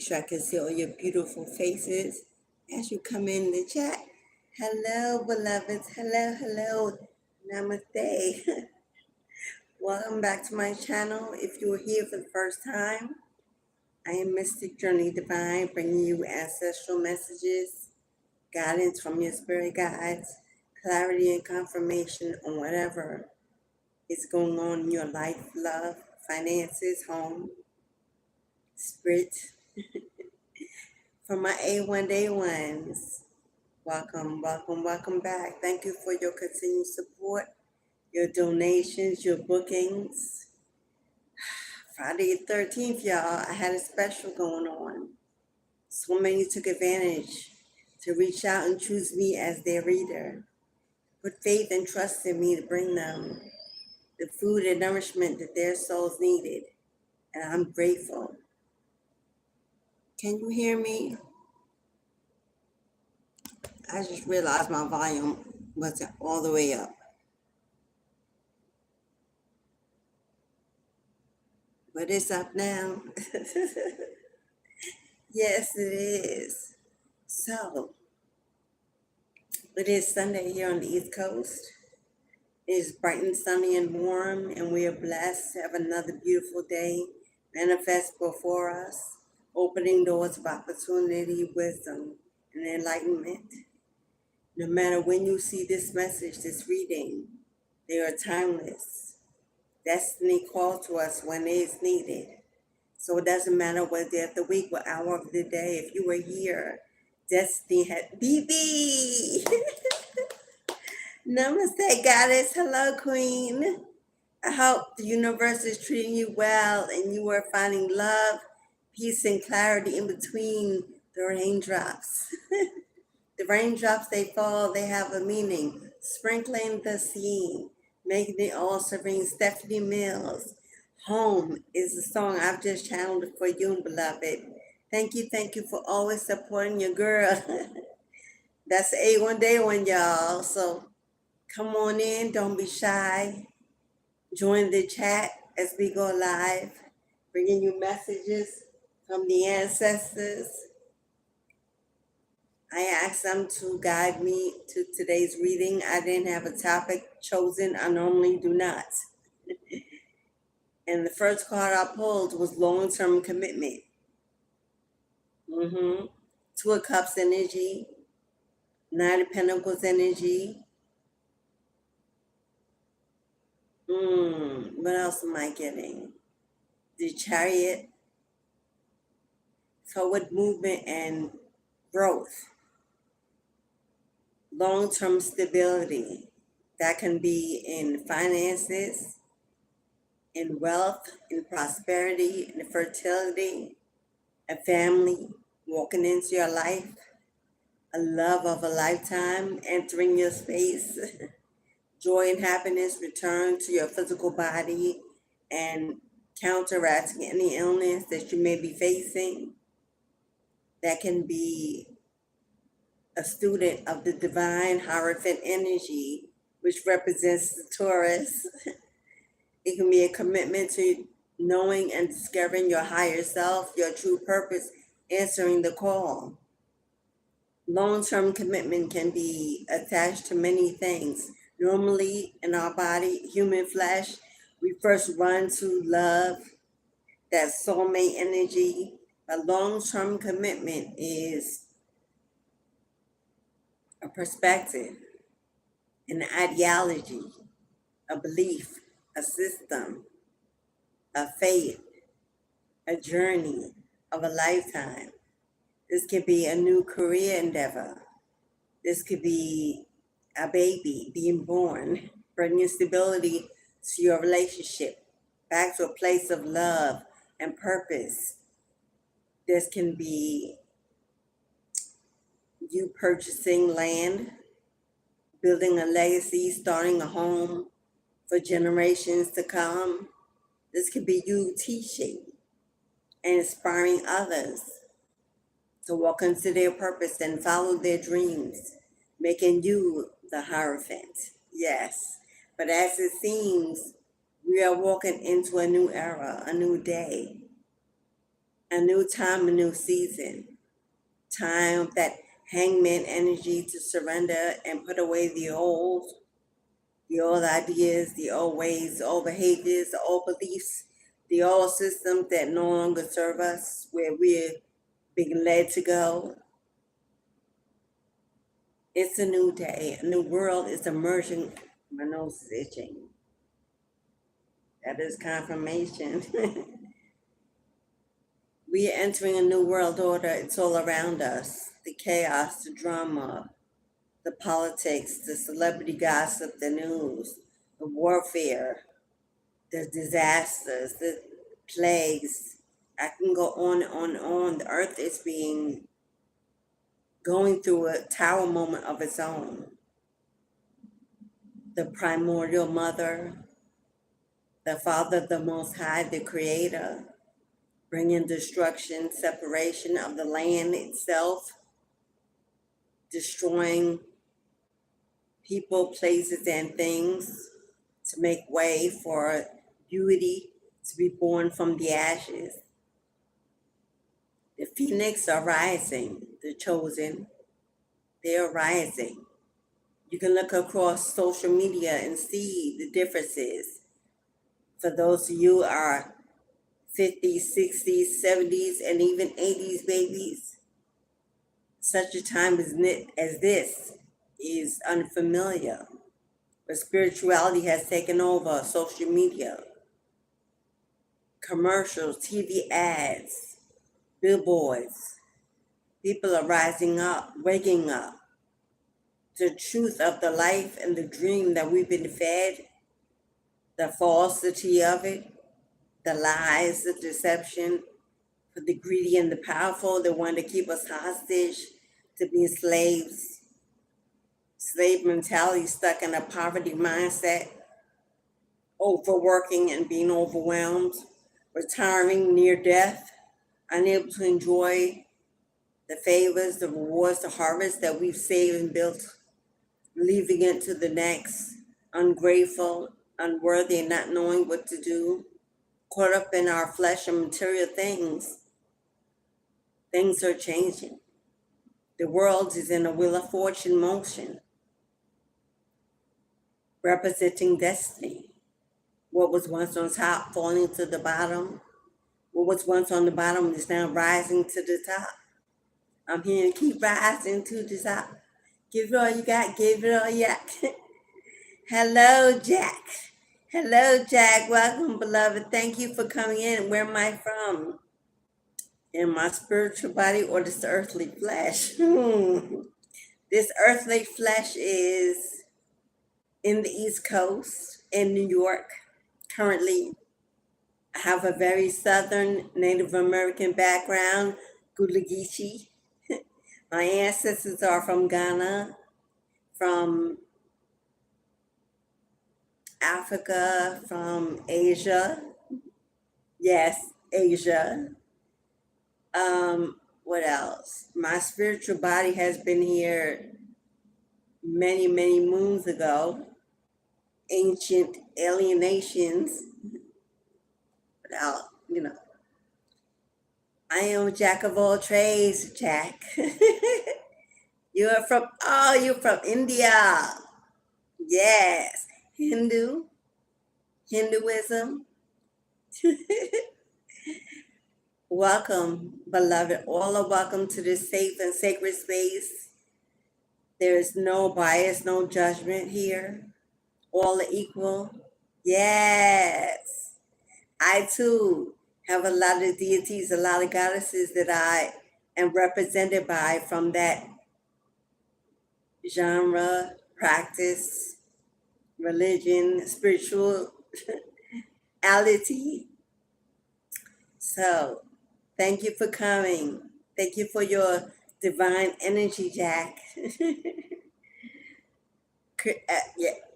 Sure I can see all your beautiful faces as you come in the chat. Hello, beloveds. Hello, hello. Namaste. Welcome back to my channel. If you're here for the first time, I am Mystic Journey Divine, bringing you ancestral messages, guidance from your spirit guides, clarity and confirmation on whatever is going on in your life, love, finances, home, spirit. For my A1 Day ones, welcome, welcome, welcome back. Thank you for your continued support, your donations, your bookings. Friday the 13th, y'all, I had a special going on. So many took advantage to reach out and choose me as their reader. Put faith and trust in me to bring them the food and nourishment that their souls needed. And I'm grateful. Can you hear me? I just realized my volume wasn't all the way up. But it's up now. Yes, it is. So, it is Sunday here on the East Coast. It is bright and sunny and warm, and we are blessed to have another beautiful day manifest before us, opening doors of opportunity, wisdom, and enlightenment. No matter when you see this message, this reading, they are timeless. Destiny calls to us when it is needed. So it doesn't matter what day of the week, what hour of the day. If you were here, destiny had BB. Namaste, goddess. Hello, queen. I hope the universe is treating you well and you are finding love, peace, and clarity in between the raindrops. The raindrops, they fall, they have a meaning. Sprinkling the scene, making it all serene. Stephanie Mills. Home is the song I've just channeled for you, beloved. Thank you for always supporting your girl. That's A1 Day one, y'all. So come on in, don't be shy. Join the chat as we go live, bringing you messages from the ancestors. I asked them to guide me to today's reading. I didn't have a topic chosen. I normally do not. And the first card I pulled was long-term commitment. Two of Cups energy, Nine of Pentacles energy. What else am I getting? The Chariot, forward movement and growth. Long-term stability. That can be in finances, in wealth, in prosperity, in fertility, a family walking into your life, a love of a lifetime entering your space, joy and happiness return to your physical body and counteracting any illness that you may be facing. That can be a student of the divine Hierophant energy, which represents the Taurus. It can be a commitment to knowing and discovering your higher self, your true purpose, answering the call. Long-term commitment can be attached to many things. Normally, in our body, human flesh, we first run to love, that soulmate energy. A long-term commitment is a perspective, an ideology, a belief, a system, a faith, a journey of a lifetime. This could be a new career endeavor. This could be a baby being born, bringing stability to your relationship, back to a place of love and purpose. This can be you purchasing land, building a legacy, starting a home for generations to come. This could be you teaching and inspiring others to walk into their purpose and follow their dreams, making you the Hierophant. Yes, but as it seems, we are walking into a new era, a new day. A new time, a new season. Time of that hangman energy to surrender and put away the old ideas, the old ways, the old behaviors, the old beliefs, the old systems that no longer serve us, where we're being led to go. It's a new day. A new world is emerging. My nose is itching. That is confirmation. We are entering a new world order. It's all around us. The chaos, the drama, the politics, the celebrity gossip, the news, the warfare, the disasters, the plagues. I can go on and on and on. The earth is going through a tower moment of its own. The primordial mother, the Father, the Most High, the Creator, bringing destruction, separation of the land itself, destroying people, places, and things to make way for beauty to be born from the ashes. The phoenix are rising, the chosen, they're rising. You can look across social media and see the differences. For those of you who are 50s, 60s, 70s, and even 80s babies, such a time as this is unfamiliar. But spirituality has taken over social media, commercials, TV ads, billboards. People are rising up, waking up. The truth of the life and the dream that we've been fed, the falsity of it, the lies, the deception, for the greedy and the powerful that want to keep us hostage, to be slaves, slave mentality, stuck in a poverty mindset, overworking and being overwhelmed, retiring near death, unable to enjoy the favors, the rewards, the harvest that we've saved and built, leaving it to the next, ungrateful, unworthy, and not knowing what to do, caught up in our flesh and material things. Things are changing. The world is in a wheel of fortune motion, representing destiny. What was once on top falling to the bottom. What was once on the bottom is now rising to the top. I'm here to keep rising to the top. Give it all you got, give it all you got. Hello, Jack. Hello, Jack. Welcome, beloved. Thank you for coming in. Where am I from? In my spiritual body or this earthly flesh? This earthly flesh is in the East Coast, in New York. Currently, I have a very Southern Native American background, Gulagishi. My ancestors are from Ghana, from Africa, from Asia. Yes, Asia. What else? My spiritual body has been here many, many moons ago. Ancient alienations. Without, I am a jack of all trades, Jack. You're from India. Yes. Hinduism. Welcome, beloved. All are welcome to this safe and sacred space. There is no bias, no judgment here. All are equal. Yes. I too have a lot of deities, a lot of goddesses that I am represented by from that genre, practice, religion, spirituality. So thank you for coming. Thank you for your divine energy, Jack.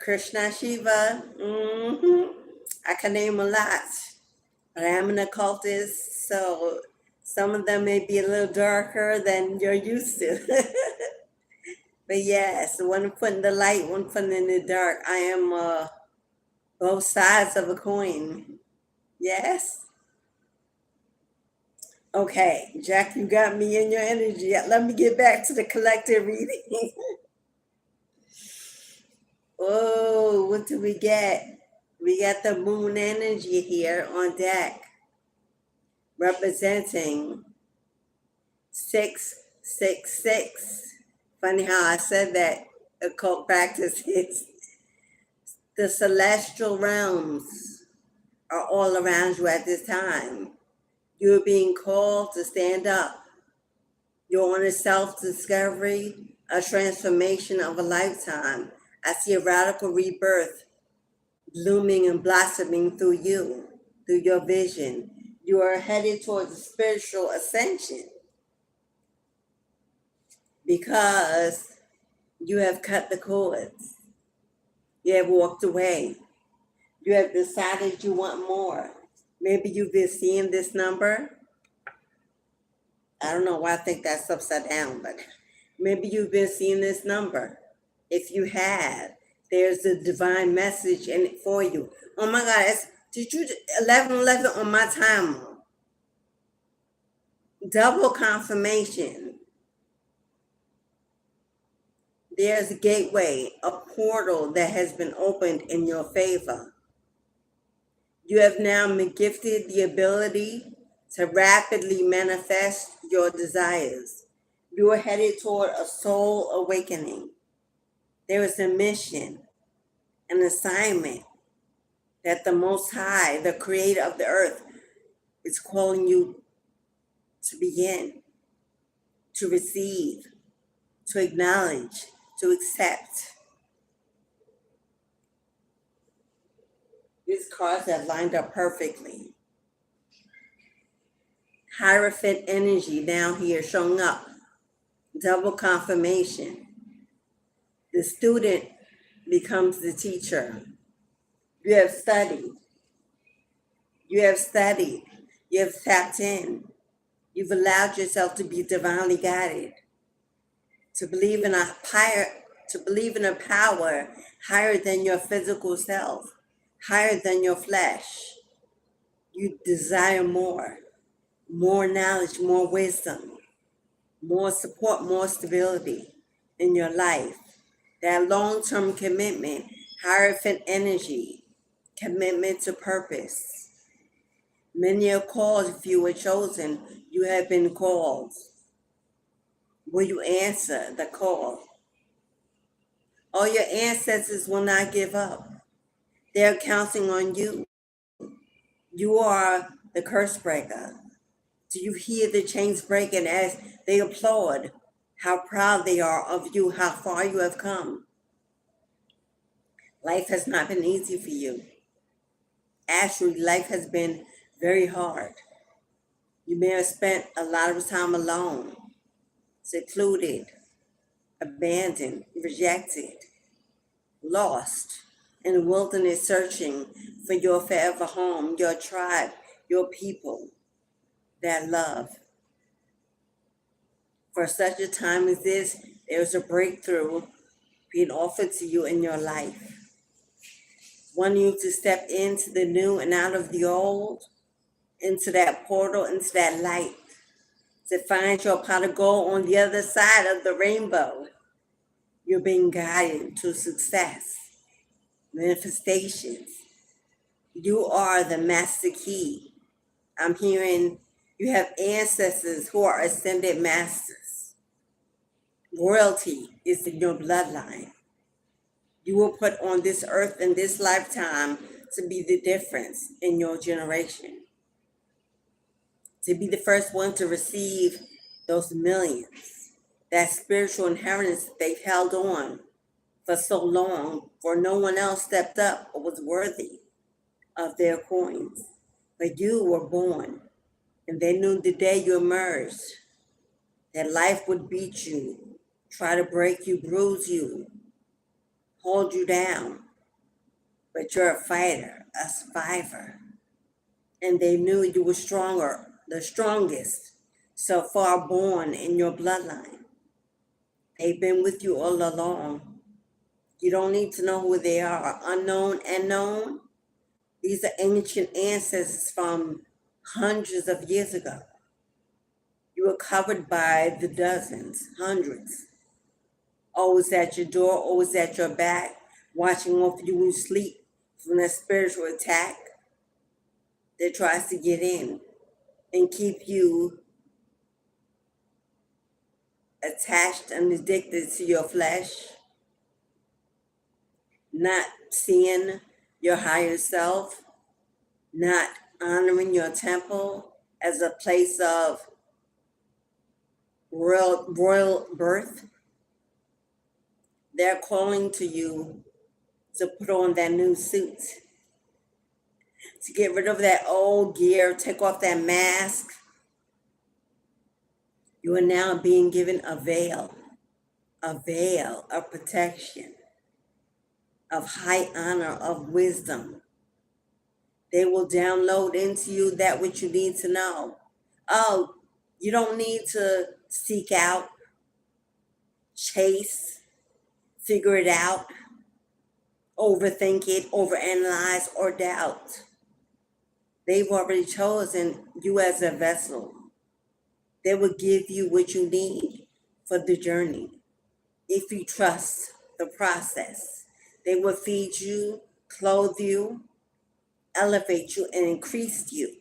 Krishna Shiva. I can name a lot, but I am an occultist, so some of them may be a little darker than you're used to. But yes, one foot in the light, one foot in the dark. I am both sides of a coin. Yes. Okay, Jack, you got me in your energy. Let me get back to the collective reading. Oh, what do we get? We got the moon energy here on deck, representing 666. Funny how I said that occult practices. The celestial realms are all around you at this time. You're being called to stand up. You're on a self-discovery, a transformation of a lifetime. I see a radical rebirth blooming and blossoming through you, through your vision. You are headed towards a spiritual ascension because you have cut the cords. You have walked away. You have decided you want more. Maybe you've been seeing this number. I don't know why I think that's upside down, but maybe you've been seeing this number. If you have, there's a divine message in it for you. Oh my God, did you 1111 on my timer? Double confirmation. There's a gateway, a portal that has been opened in your favor. You have now been gifted the ability to rapidly manifest your desires. You are headed toward a soul awakening. There is a mission, an assignment that the Most High, the creator of the earth, is calling you to begin, to receive, to acknowledge, to accept. These cards have lined up perfectly. Hierophant energy down here showing up. Double confirmation. The student becomes the teacher. You have studied. You have studied. You have tapped in. You've allowed yourself to be divinely guided. To believe in a power higher than your physical self, higher than your flesh. You desire more knowledge, more wisdom, more support, more stability in your life. That long-term commitment, Hierophant energy, commitment to purpose. Many are called, few were chosen. You have been called. Will you answer the call? All your ancestors will not give up. They're counting on you. You are the curse breaker. Do you hear the chains breaking as they applaud how proud they are of you, how far you have come? Life has not been easy for you. Actually, life has been very hard. You may have spent a lot of time alone, secluded, abandoned, rejected, lost in the wilderness, searching for your forever home, your tribe, your people that love. For such a time as this, there's a breakthrough being offered to you in your life. Wanting you to step into the new and out of the old, into that portal, into that light, to find your pot of gold on the other side of the rainbow. You're being guided to success, manifestations. You are the master key. I'm hearing you have ancestors who are ascended masters. Royalty is in your bloodline. You were put on this earth in this lifetime to be the difference in your generation. To be the first one to receive those millions, that spiritual inheritance they've held on for so long, for no one else stepped up or was worthy of their coins. But you were born, and they knew the day you emerged that life would beat you, try to break you, bruise you, hold you down. But you're a fighter, a survivor. And they knew you were stronger, the strongest, so far born in your bloodline. They've been with you all along. You don't need to know who they are, unknown and known. These are ancient ancestors from hundreds of years ago. You are covered by the dozens, hundreds, always at your door, always at your back, watching over you when you sleep from that spiritual attack that tries to get in and keep you attached and addicted to your flesh, not seeing your higher self, not honoring your temple as a place of royal birth. They're calling to you to put on that new suit, to get rid of that old gear, take off that mask. You are now being given a veil of protection, of high honor, of wisdom. They will download into you that which you need to know. Oh, you don't need to seek out, chase, figure it out, overthink it, overanalyze, or doubt. They've already chosen you as a vessel. They will give you what you need for the journey. If you trust the process, they will feed you, clothe you, elevate you, and increase you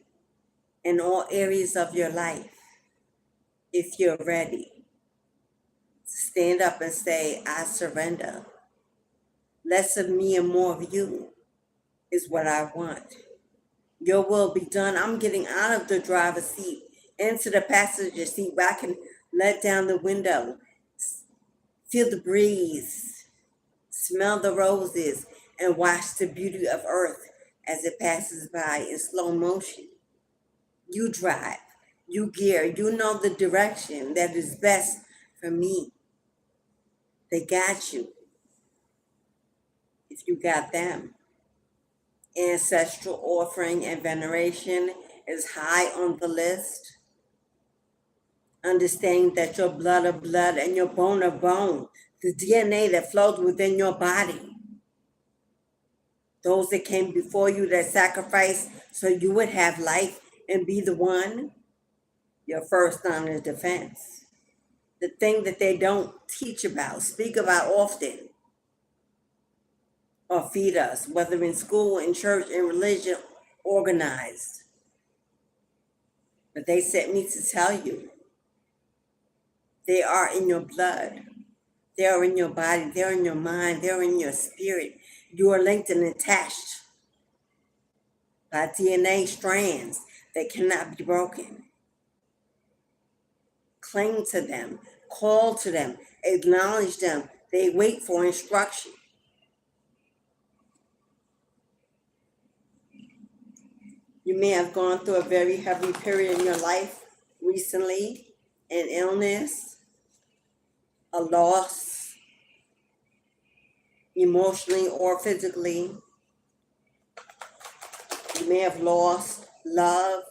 in all areas of your life. If you're ready, stand up and say, I surrender. Less of me and more of you is what I want. Your will be done. I'm getting out of the driver's seat into the passenger seat where I can let down the window, feel the breeze, smell the roses, and watch the beauty of earth as it passes by in slow motion. You drive, you gear, you know the direction that is best for me. They got you if you got them. Ancestral offering and veneration is high on the list. Understanding that your blood of blood and your bone of bone, the DNA that flows within your body, those that came before you that sacrificed so you would have life and be the one, your first line of defense. The thing that they don't teach about, speak about often, or feed us, whether in school, in church, in religion, organized. But they sent me to tell you, they are in your blood. They are in your body. They're in your mind. They're in your spirit. You are linked and attached by DNA strands that cannot be broken. Cling to them. Call to them. Acknowledge them. They wait for instruction. You may have gone through a very heavy period in your life recently, an illness, a loss, emotionally or physically. You may have lost love,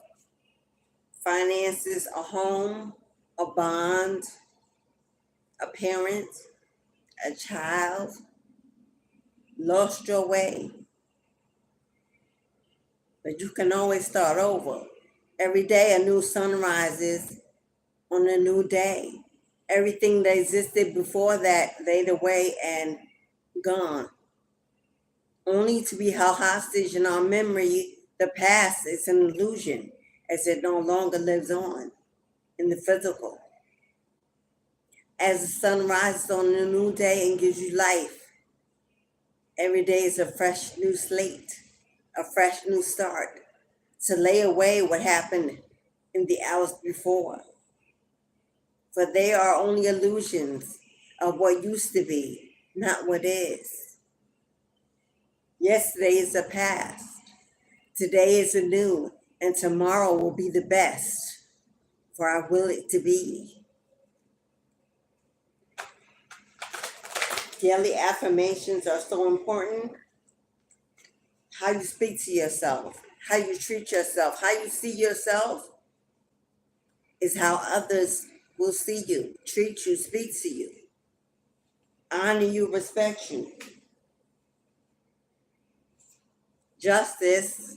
finances, a home, a bond, a parent, a child, lost your way. But you can always start over. Every day a new sun rises on a new day. Everything that existed before that laid away and gone. Only to be held hostage in our memory. The past is an illusion as it no longer lives on in the physical. As the sun rises on a new day and gives you life, every day is a fresh new slate, a fresh new start, to lay away what happened in the hours before. For they are only illusions of what used to be, not what is. Yesterday is the past. Today is the new, and tomorrow will be the best, for I will it to be. Daily affirmations are so important. How you speak to yourself, how you treat yourself, how you see yourself is how others will see you, treat you, speak to you, honor you, respect you. Justice,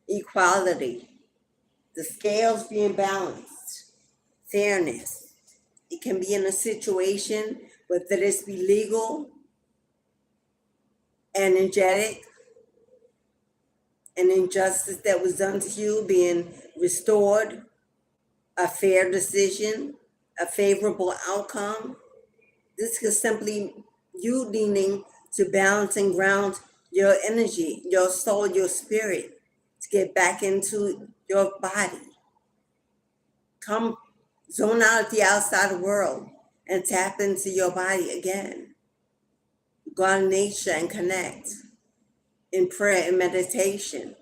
equality, The scales being balanced. Fairness. It can be in a situation, whether this be legal, energetic, an injustice that was done to you being restored, a fair decision, a favorable outcome. This is simply you needing to balance and ground your energy, your soul, your spirit, to get back into your body. Come zone out of the outside world and tap into your body again. Go out in nature and connect in prayer and meditation,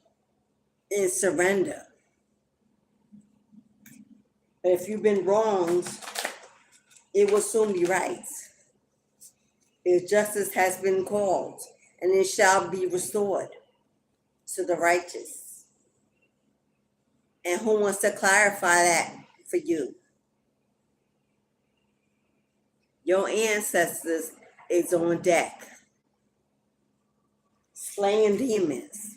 in surrender. But if you've been wronged, it will soon be right. If justice has been called, and it shall be restored to the righteous. And who wants to clarify that for you? Your ancestors is on deck, slaying demons,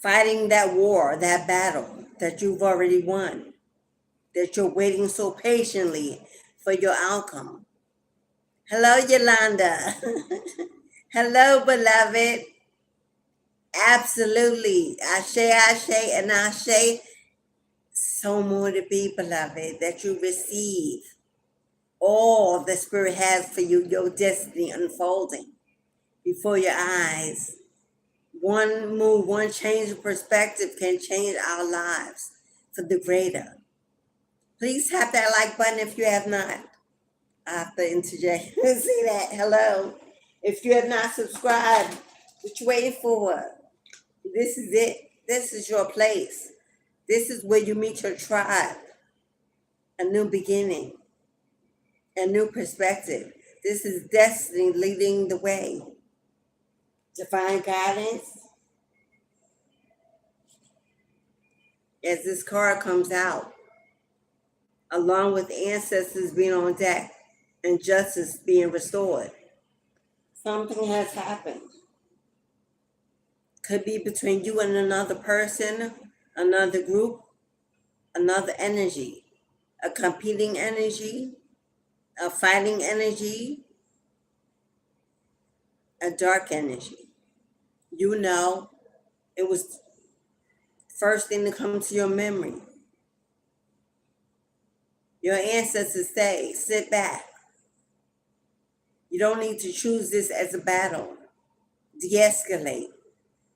fighting that war, that battle that you've already won, that you're waiting so patiently for your outcome. Hello, Yolanda. Hello, beloved. Absolutely. Ashe, ashe, and ashe. So more to be, beloved, that you receive all the Spirit has for you, your destiny unfolding before your eyes. One move, one change of perspective can change our lives for the greater. Please tap that like button if you have not. I have to interject. See that? Hello. If you have not subscribed, what you waiting for? This is it. This is your place. This is where you meet your tribe. A new beginning. A new perspective. This is destiny leading the way. Divine guidance. As this card comes out, along with ancestors being on deck and justice being restored, something has happened. Could be between you and another person, another group, another energy, a competing energy, a fighting energy, a dark energy. You know, it was first thing to come to your memory. Your ancestors say, sit back. You don't need to choose this as a battle. De-escalate.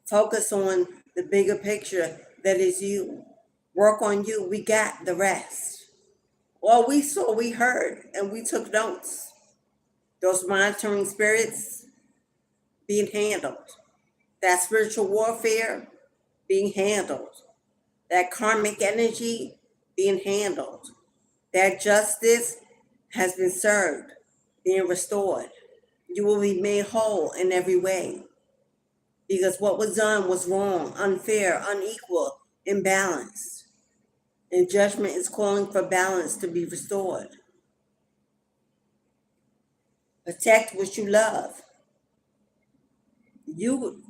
Focus on the bigger picture that is you. Work on you. We got the rest. All we saw, we heard, and we took notes. Those monitoring spirits being handled. That spiritual warfare being handled. That karmic energy being handled. That justice has been served, being restored. You will be made whole in every way. Because what was done was wrong, unfair, unequal, imbalanced. And judgment is calling for balance to be restored. Protect what you love. You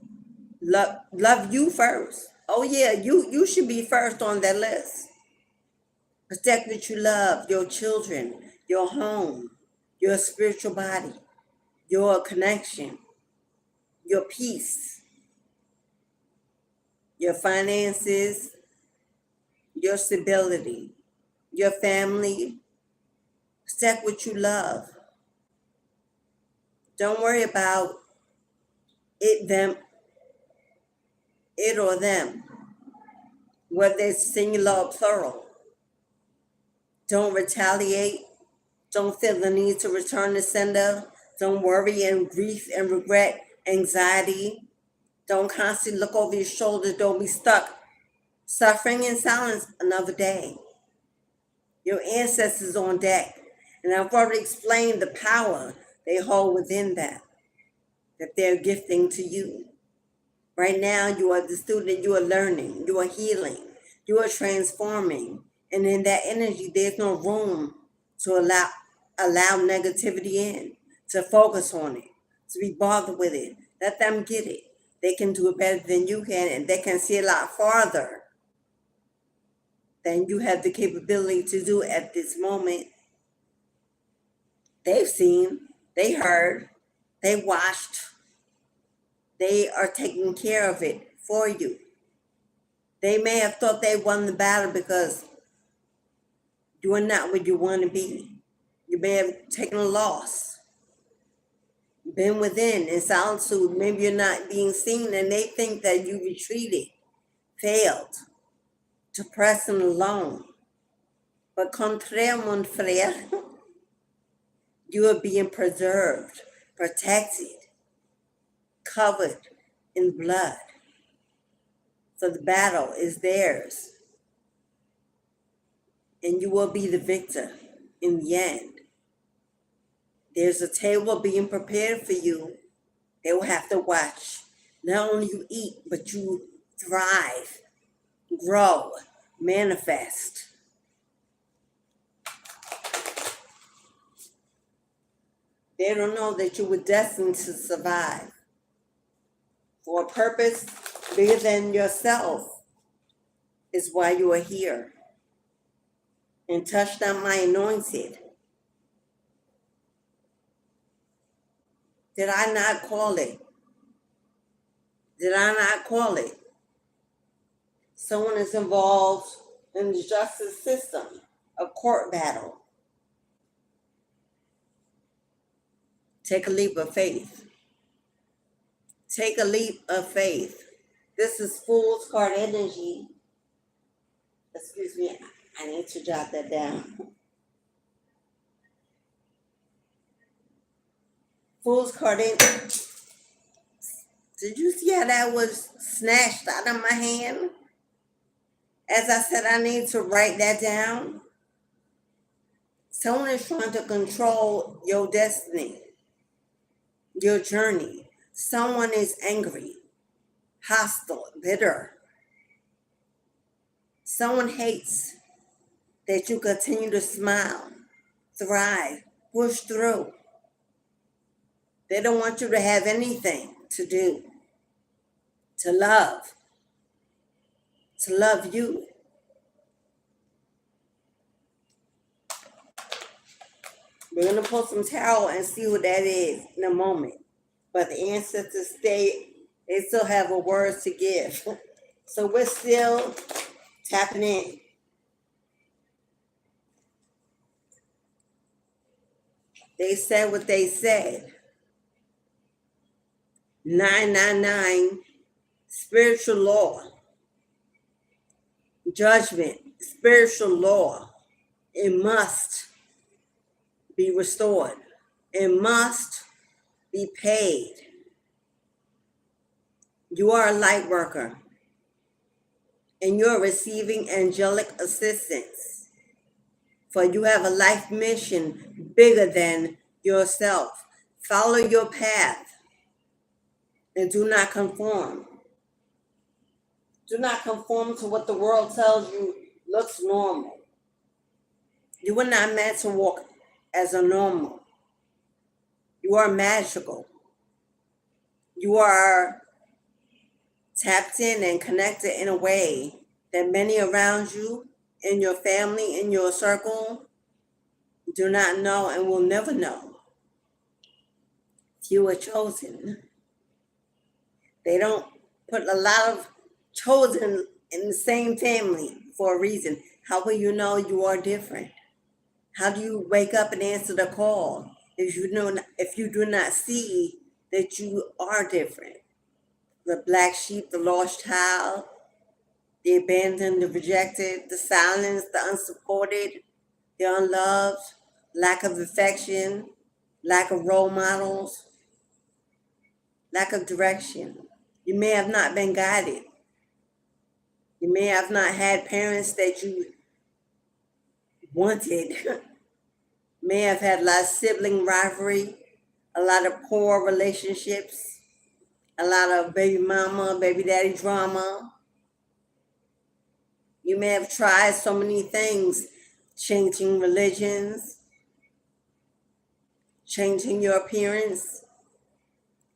love you first. Oh yeah, you should be first on that list. Protect what you love, your children, your home, your spiritual body, your connection, your peace, your finances, your stability, your family. Protect what you love. Don't worry about it or them, whether it's singular or plural. Don't retaliate. Don't feel the need to return the sender. Don't worry and grief and regret, anxiety. Don't constantly look over your shoulder. Don't be stuck suffering in silence another day. Your ancestors on deck. And I've already explained the power they hold within that they're gifting to you. Right now, you are the student, you are learning, you are healing, you are transforming. And in that energy, there's no room to allow negativity in, to focus on it, to be bothered with it. Let them get it. They can do it better than you can, and they can see a lot farther than you have the capability to do at this moment. They've seen, they heard, they watched, they are taking care of it for you. They may have thought they won the battle because you are not where you want to be. You may have taken a loss, been within in solitude. Maybe you're not being seen and they think that you retreated, failed, depressed and alone. But contraire, mon frère, you are being preserved, protected, covered in blood. So the battle is theirs. And you will be the victor in the end. There's a table being prepared for you. They will have to watch. Not only you eat, but you thrive, grow, manifest. They don't know that you were destined to survive. For a purpose bigger than yourself is why you are here. And touched on my anointed. Did I not call it? Did I not call it? Someone is involved in the justice system, a court battle. Take a leap of faith. Take a leap of faith. This is Fool's card energy. Excuse me, I need to jot that down. Fool's card energy. Did you see how that was snatched out of my hand? As I said, I need to write that down. Someone is trying to control your destiny, your journey. Someone is angry, hostile, bitter. Someone hates that you continue to smile, thrive, push through. They don't want you to have anything to do, to love you. We're going to pull some tarot and see what that is in a moment. But the ancestors they still have a word to give. So we're still tapping in. They said what they said. 999, spiritual law. Judgment, spiritual law. It must be restored. It must be paid. You are a light worker and you're receiving angelic assistance, for you have a life mission bigger than yourself. Follow your path and do not conform. Do not conform to what the world tells you looks normal. You were not meant to walk as a normal. You are magical. You are tapped in and connected in a way that many around you, in your family, in your circle, do not know and will never know. You were chosen. They don't put a lot of chosen in the same family for a reason. How will you know you are different? How do you wake up and answer the call if you do not see that you are different? The black sheep, the lost child, the abandoned, the rejected, the silenced, the unsupported, the unloved, lack of affection, lack of role models, lack of direction. You may have not been guided. You may have not had parents that you wanted. May have had a lot of sibling rivalry, a lot of poor relationships, a lot of baby mama, baby daddy drama. You may have tried so many things, changing religions, changing your appearance,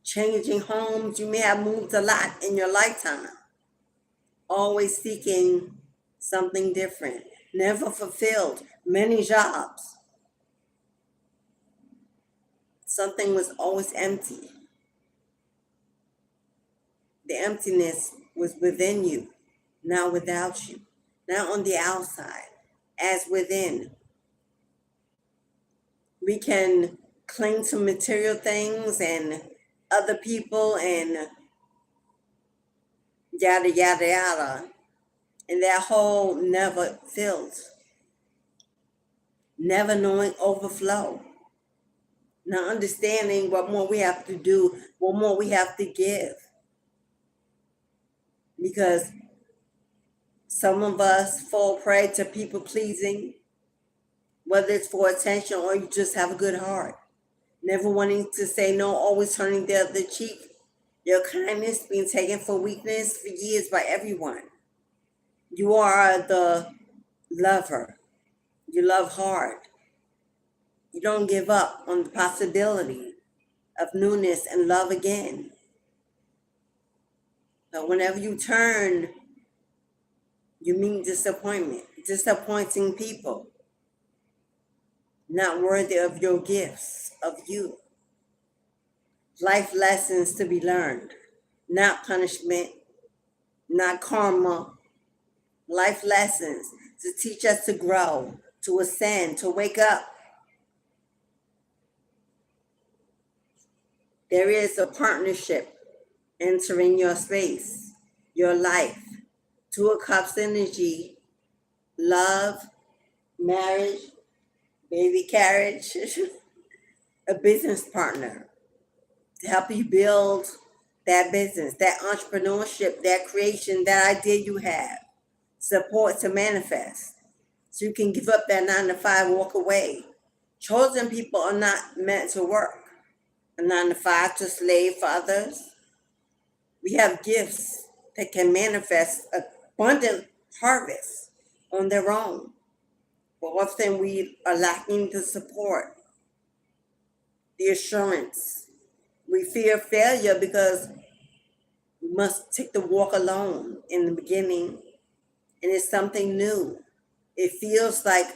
changing homes. You may have moved a lot in your lifetime, always seeking something different. Never fulfilled many jobs. Something was always empty. The emptiness was within you, not without you, not on the outside, as within. We can cling to material things and other people and yada, yada, yada. And that hole never fills, never knowing overflow, not understanding what more we have to do, what more we have to give. Because some of us fall prey to people pleasing, whether it's for attention or you just have a good heart. Never wanting to say no, always turning the other cheek. Your kindness being taken for weakness for years by everyone. You are the lover. You love hard. You don't give up on the possibility of newness and love again. But whenever you turn, you meet disappointment, disappointing people, not worthy of your gifts, of you. Life lessons to be learned, not punishment, not karma. Life lessons to teach us to grow, to ascend, to wake up. There is a partnership entering your space, your life. Two of Cups energy, love, marriage, baby carriage, a business partner to help you build that business, that entrepreneurship, that creation, that idea you have. Support to manifest. So you can give up that 9 to 5, walk away. Chosen people are not meant to work a 9 to 5 to slave for others. We have gifts that can manifest abundant harvest on their own. But often we are lacking the support, the assurance. We fear failure because we must take the walk alone in the beginning. And it's something new. It feels like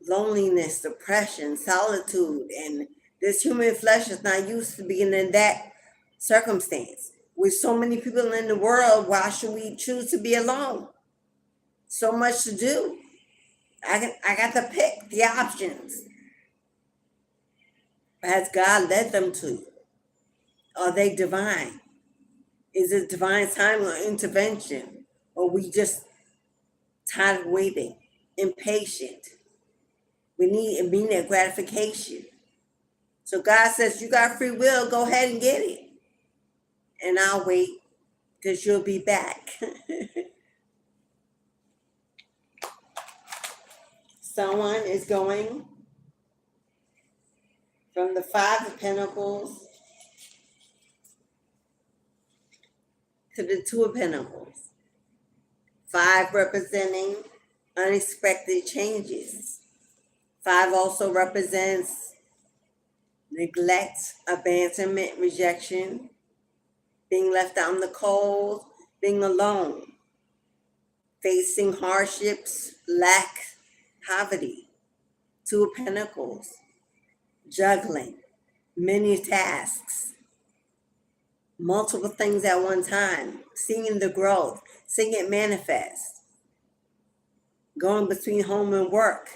loneliness, depression, solitude, and this human flesh is not used to being in that circumstance. With so many people in the world, why should we choose to be alone? So much to do. I got to pick the options. Has God led them to you? Are they divine? Is it divine time or intervention? Or we just tired of waiting, impatient? We need immediate gratification. So God says, you got free will, go ahead and get it. And I'll wait because you'll be back. Someone is going from the 5 of Pentacles to the 2 of Pentacles. 5 representing unexpected changes. 5 also represents neglect, abandonment, rejection, being left out in the cold, being alone, facing hardships, lack, poverty. 2 of Pentacles, juggling, many tasks, multiple things at one time, seeing the growth, seeing it manifest, going between home and work,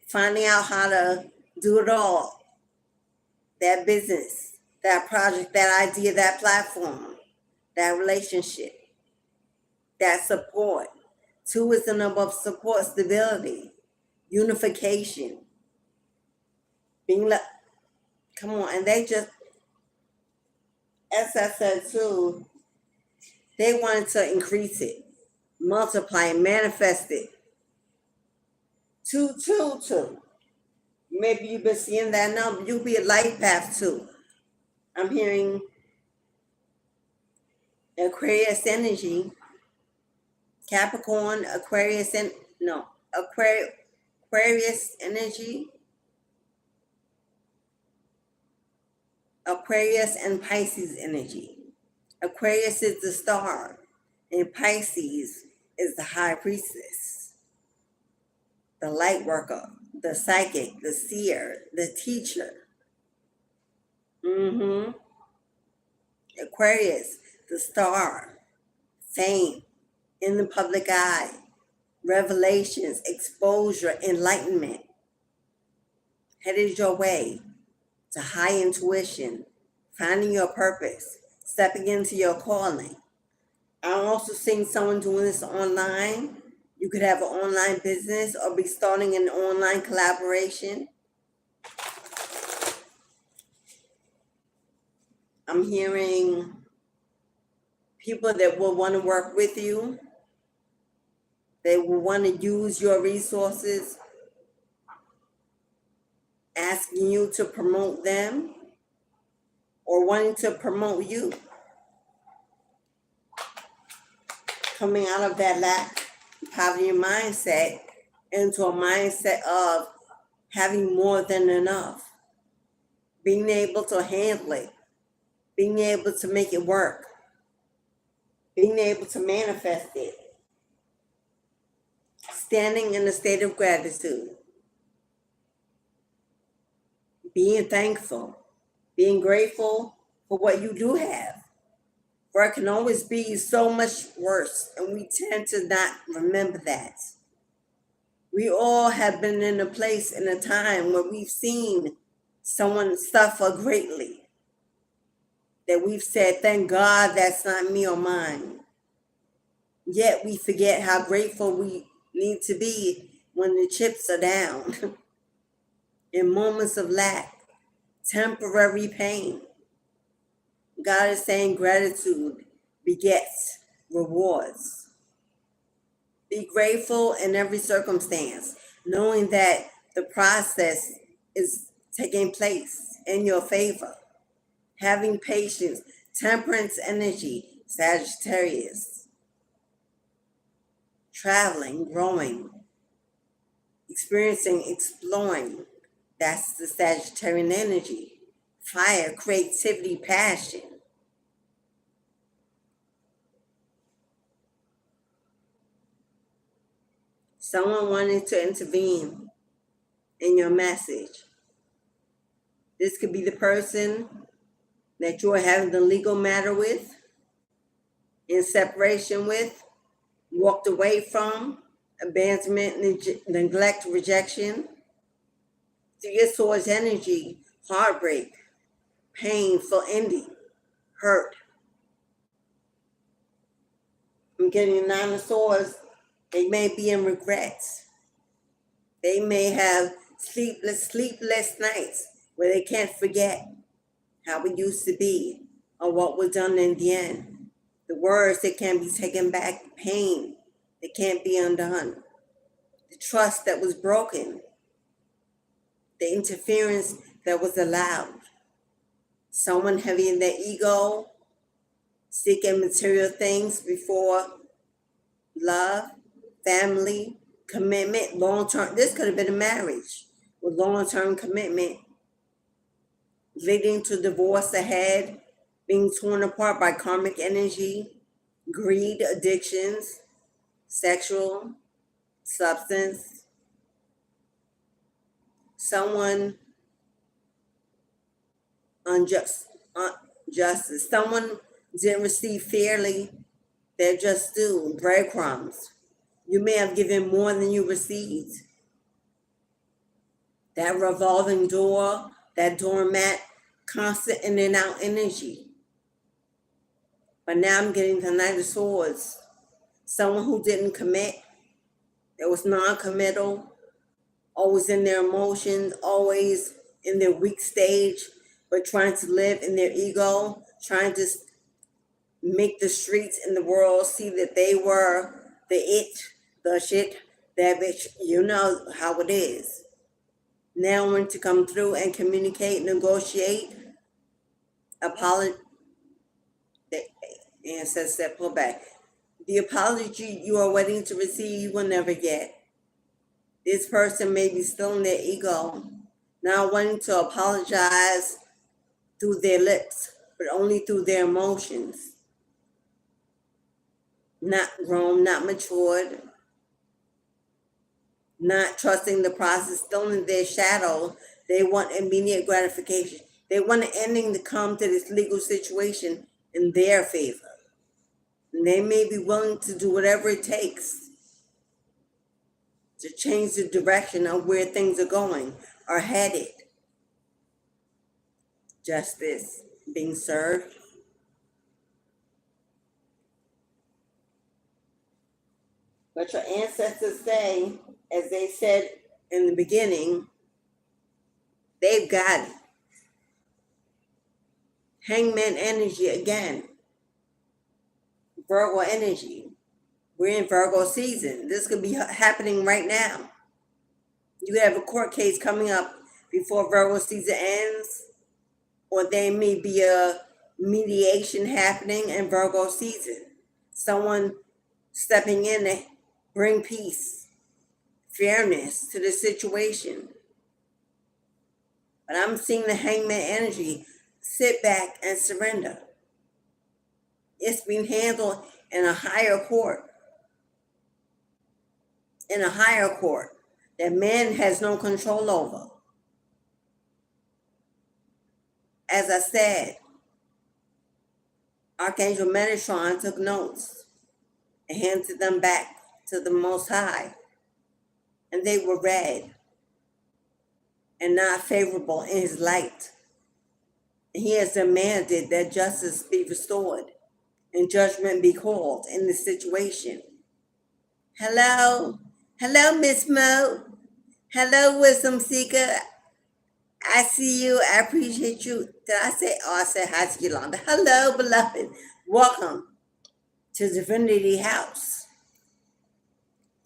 finding out how to do it all, that business, that project, that idea, that platform, that relationship, that support. 2 is the number of support, stability, unification, being come on, and they just, as I said too, they wanted to increase it, multiply it, manifest it. 2, 2, 2. Maybe you've been seeing that number. You'll be a life path too. I'm hearing Aquarius energy, Capricorn, Aquarius, Aquarius energy, Aquarius and Pisces energy. Aquarius is the star, and Pisces is the high priestess, the light worker, the psychic, the seer, the teacher. Aquarius, the star, fame, in the public eye, revelations, exposure, enlightenment. Headed your way to high intuition, finding your purpose, stepping into your calling. I'm also seeing someone doing this online. You could have an online business or be starting an online collaboration. I'm hearing people that will want to work with you. They will want to use your resources, asking you to promote them or wanting to promote you. Coming out of that lack, poverty mindset into a mindset of having more than enough, being able to handle it, being able to make it work, being able to manifest it, standing in a state of gratitude, being thankful, being grateful for what you do have. For it can always be so much worse, and we tend to not remember that. We all have been in a place in a time where we've seen someone suffer greatly, that we've said, thank God that's not me or mine. Yet we forget how grateful we need to be when the chips are down, in moments of lack, temporary pain. God is saying gratitude begets rewards. Be grateful in every circumstance, knowing that the process is taking place in your favor. Having patience, temperance energy, Sagittarius. Traveling, growing, experiencing, exploring. That's the Sagittarian energy. Fire, creativity, passion. Someone wanting to intervene in your message. This could be the person that you are having the legal matter with, in separation with, walked away from, abandonment, neglect, rejection. Through your source energy, heartbreak, painful ending, hurt. I'm getting 9 of Swords. They may be in regrets. They may have sleepless nights where they can't forget how it used to be or what was done in the end. The words that can't be taken back, pain that can't be undone, the trust that was broken, the interference that was allowed. Someone heavy in their ego, seeking material things before love, family, commitment, long-term. This could have been a marriage with long-term commitment, leading to divorce ahead, being torn apart by karmic energy, greed, addictions, sexual, substance. Someone justice. Someone didn't receive fairly their just due, breadcrumbs. You may have given more than you received. That revolving door, that doormat, constant in and out energy. But now I'm getting the Knight of Swords. Someone who didn't commit, that was non-committal, always in their emotions, always in their weak stage, but trying to live in their ego, trying to make the streets and the world see that they were the it, the shit, that bitch. You know how it is. Now want to come through and communicate, negotiate, apologize. The ancestor pull back. The apology you are waiting to receive, you will never get. This person may be still in their ego, not wanting to apologize through their lips, but only through their emotions. not grown, not matured, not trusting the process, still in their shadow. They want immediate gratification. They want an ending to come to this legal situation in their favor. And they may be willing to do whatever it takes to change the direction of where things are going or headed. Justice being served. But your ancestors say, as they said in the beginning, they've got it. Hangman energy again. Virgo energy. We're in Virgo season. This could be happening right now. You have a court case coming up before Virgo season ends, or there may be a mediation happening in Virgo season. Someone stepping in to bring peace, fairness to the situation. But I'm seeing the hangman energy. Sit back and surrender. It's being handled in a higher court. In a higher court that man has no control over. As I said, Archangel Metatron took notes and handed them back to the Most High. And they were read and not favorable in his light. And he has demanded that justice be restored and judgment be called in this situation. Hello? Hello, Miss Mo. Hello, Wisdom Seeker. I see you. I appreciate you. Did I say, I said hi to Yolanda. Hello, beloved. Welcome to Divinity House.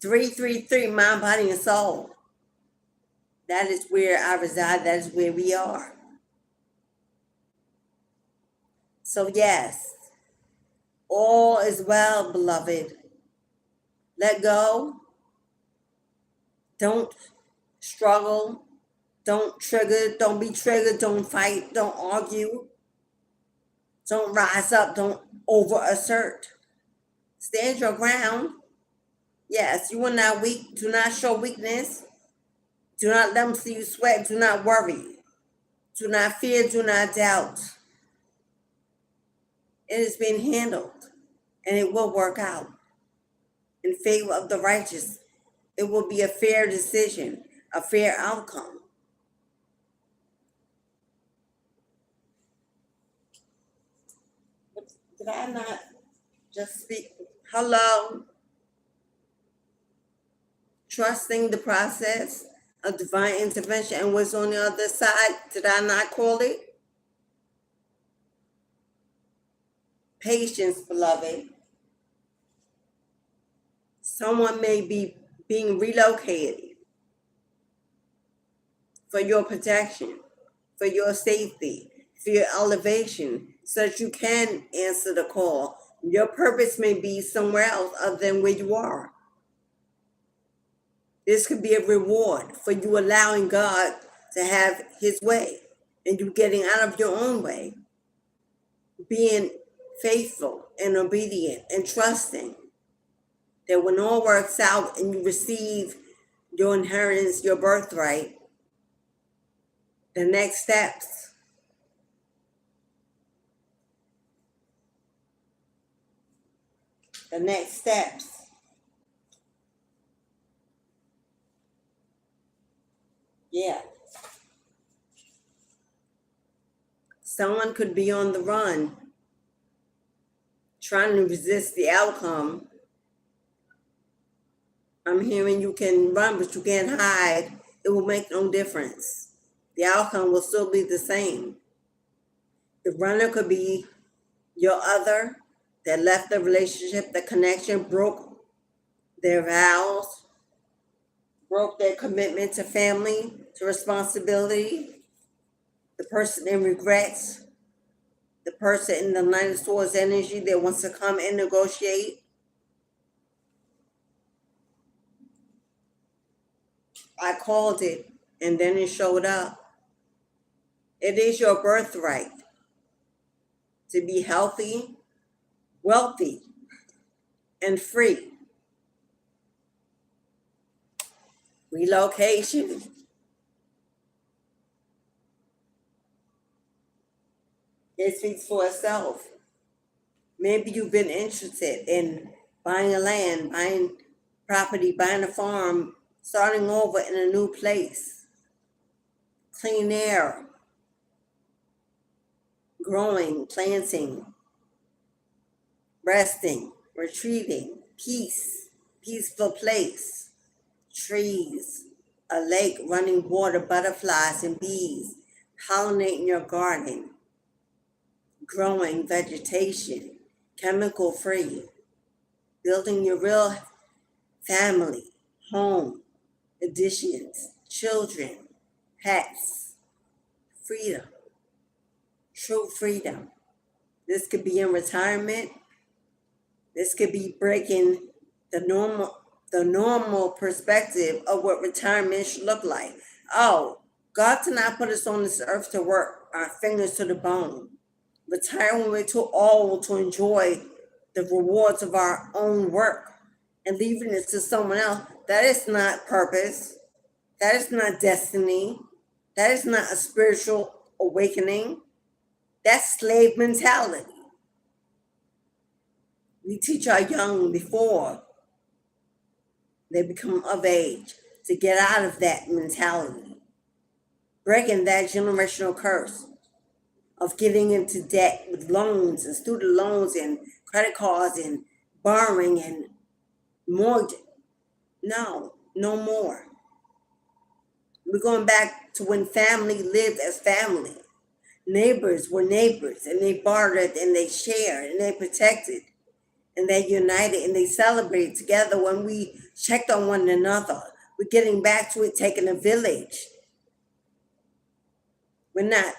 333, mind, body, and soul. That is where I reside. That is where we are. So yes, all is well, beloved. Let go. Don't struggle. Don't trigger. Don't be triggered. Don't fight. Don't argue. Don't rise up. Don't over-assert. Stand your ground. Yes, you are not weak. Do not show weakness. Do not let them see you sweat. Do not worry. Do not fear. Do not doubt. It is being handled, and it will work out in favor of the righteous. It will be a fair decision, a fair outcome. Did I not just speak? Hello? Trusting the process of divine intervention and what's on the other side. Did I not call it? Patience, beloved. Someone may be being relocated for your protection, for your safety, for your elevation, so that you can answer the call. Your purpose may be somewhere else other than where you are. This could be a reward for you allowing God to have his way and you getting out of your own way, being faithful and obedient and trusting that when all works out and you receive your inheritance, your birthright, the next steps. The next steps. Yeah. Someone could be on the run, trying to resist the outcome. I'm hearing you can run, but you can't hide. It will make no difference. The outcome will still be the same. The runner could be your other that left the relationship, the connection, broke their vows, broke their commitment to family, to responsibility. The person in regrets, the person in the Nine of Swords energy that wants to come and negotiate. I called it, and then it showed up. It is your birthright to be healthy, wealthy, and free. Relocation. It speaks for itself. Maybe you've been interested in buying a land, buying property, buying a farm, starting over in a new place. Clean air, growing, planting, resting, retreating, peace, peaceful place, trees, a lake, running water, butterflies and bees, pollinating your garden, growing vegetation, chemical free, building your real family, home, additions, children, pets, freedom, true freedom. This could be in retirement. This could be breaking the normal perspective of what retirement should look like. Oh, God did not put us on this earth to work our fingers to the bone. Retire when we're too old to enjoy the rewards of our own work and leaving it to someone else. That is not purpose. That is not destiny. That is not a spiritual awakening. That's slave mentality. We teach our young before they become of age to get out of that mentality, breaking that generational curse of getting into debt with loans and student loans and credit cards and borrowing and mortgage. No more. We're going back to when family lived as family. Neighbors were neighbors, and they bartered and they shared and they protected and they united and they celebrated together when we checked on one another. We're getting back to it, taking a village. We're not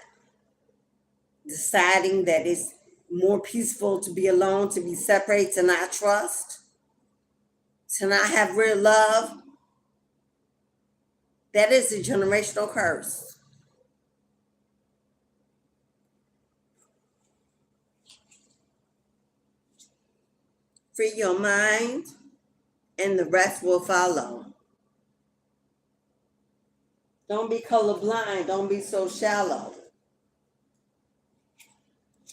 deciding that it's more peaceful to be alone, to be separate, to not trust, to not have real love. That is a generational curse. Free your mind, and the rest will follow. Don't be colorblind. Don't be so shallow.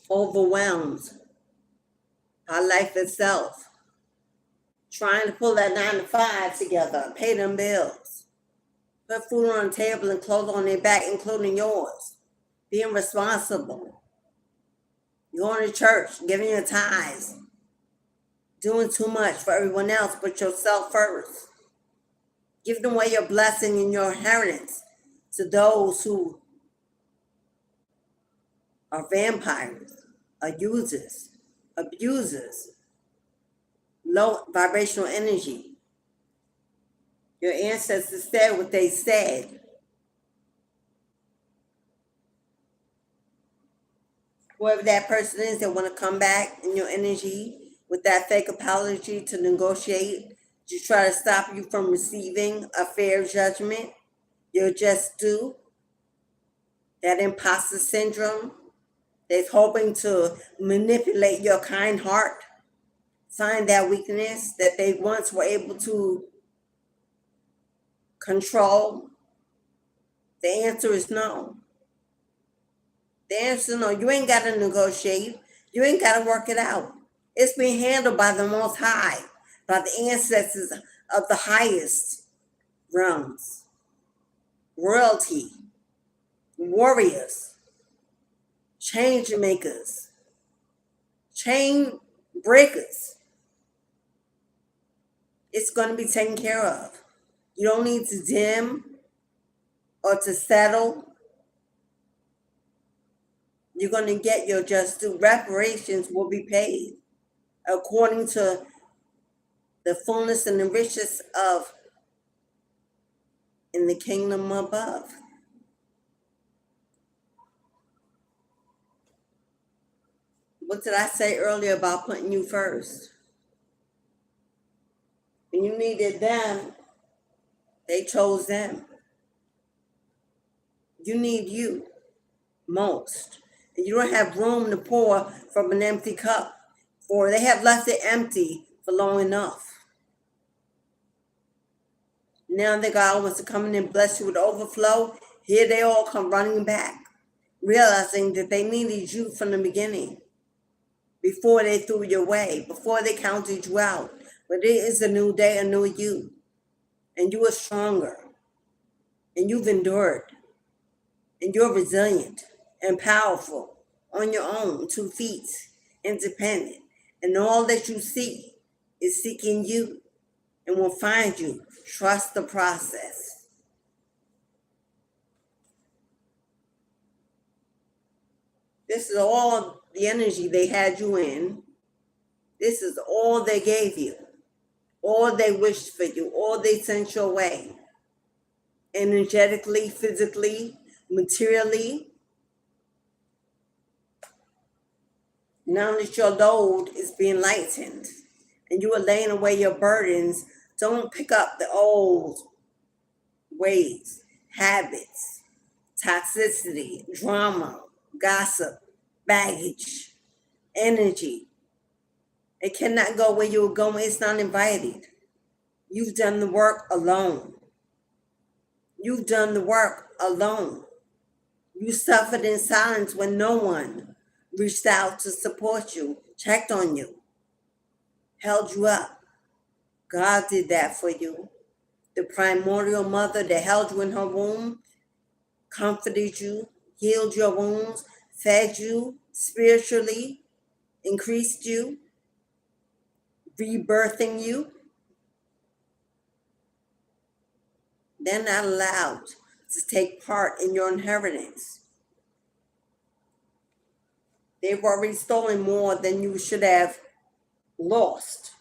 Overwhelmed by life itself. Trying to pull that 9 to 5 together, pay them bills. Put food on the table and clothes on their back, including yours. Being responsible. Going to church, giving your tithes. Doing too much for everyone else but yourself first. Giving away your blessing and your inheritance to those who are vampires, are users, abusers, low vibrational energy. Your ancestors said what they said. Whoever that person is that want to come back in your energy with that fake apology to negotiate, to try to stop you from receiving a fair judgment, your just due, that imposter syndrome that's hoping to manipulate your kind heart, find that weakness that they once were able to control. The answer is no. The answer is no. You ain't got to negotiate. You ain't got to work it out. It's being handled by the Most High, by the ancestors of the highest realms, royalty, warriors, change makers, chain breakers. It's going to be taken care of. You don't need to dim or to settle. You're going to get your just due. Reparations will be paid according to the fullness and the riches of in the kingdom above. What did I say earlier about putting you first? When you needed them, they chose them. You need you most. And you don't have room to pour from an empty cup, or they have left it empty for long enough. Now that God wants to come in and bless you with overflow, here they all come running back, realizing that they needed you from the beginning, before they threw you away, before they counted you out. But it is a new day, a new you, and you are stronger, and you've endured, and you're resilient and powerful on your own, 2 feet, independent, and all that you seek is seeking you and will find you. Trust the process. This is all the energy they had you in. This is all they gave you, all they wished for you, all they sent your way. Energetically, physically, materially. Now that your load is being lightened and you are laying away your burdens, don't pick up the old ways, habits, toxicity, drama, gossip, baggage, energy. It cannot go where you're going. It's not invited. You've done the work alone. You've done the work alone. You suffered in silence when no one reached out to support you, checked on you, held you up. God did that for you. The primordial mother that held you in her womb, comforted you, healed your wounds, fed you spiritually, increased you, rebirthing you. They're not allowed to take part in your inheritance. They've already stolen more than you should have lost.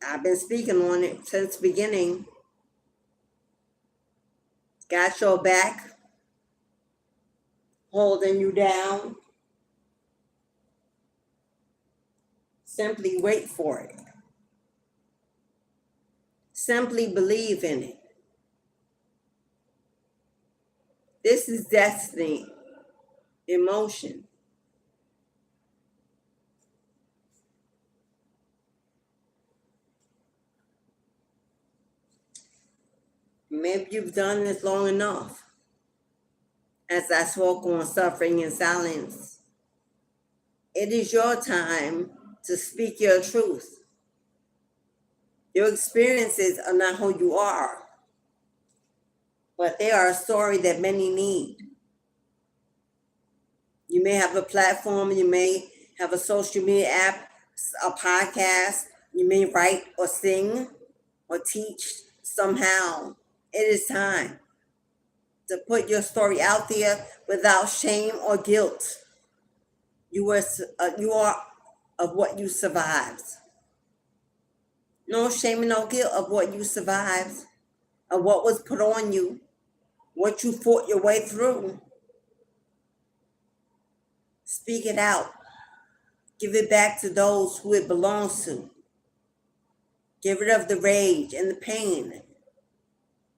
I've been speaking on it since the beginning. Got your back, holding you down. Simply wait for it. Simply believe in it. This is destiny in motion. Maybe you've done this long enough. As I spoke on suffering in silence, it is your time to speak your truth. Your experiences are not who you are, but they are a story that many need. You may have a platform, you may have a social media app, a podcast, you may write or sing or teach somehow. It is time to put your story out there without shame or guilt. You are of what you survived. No shame and no guilt of what you survived, of what was put on you, what you fought your way through. Speak it out. Give it back to those who it belongs to. Get rid of the rage and the pain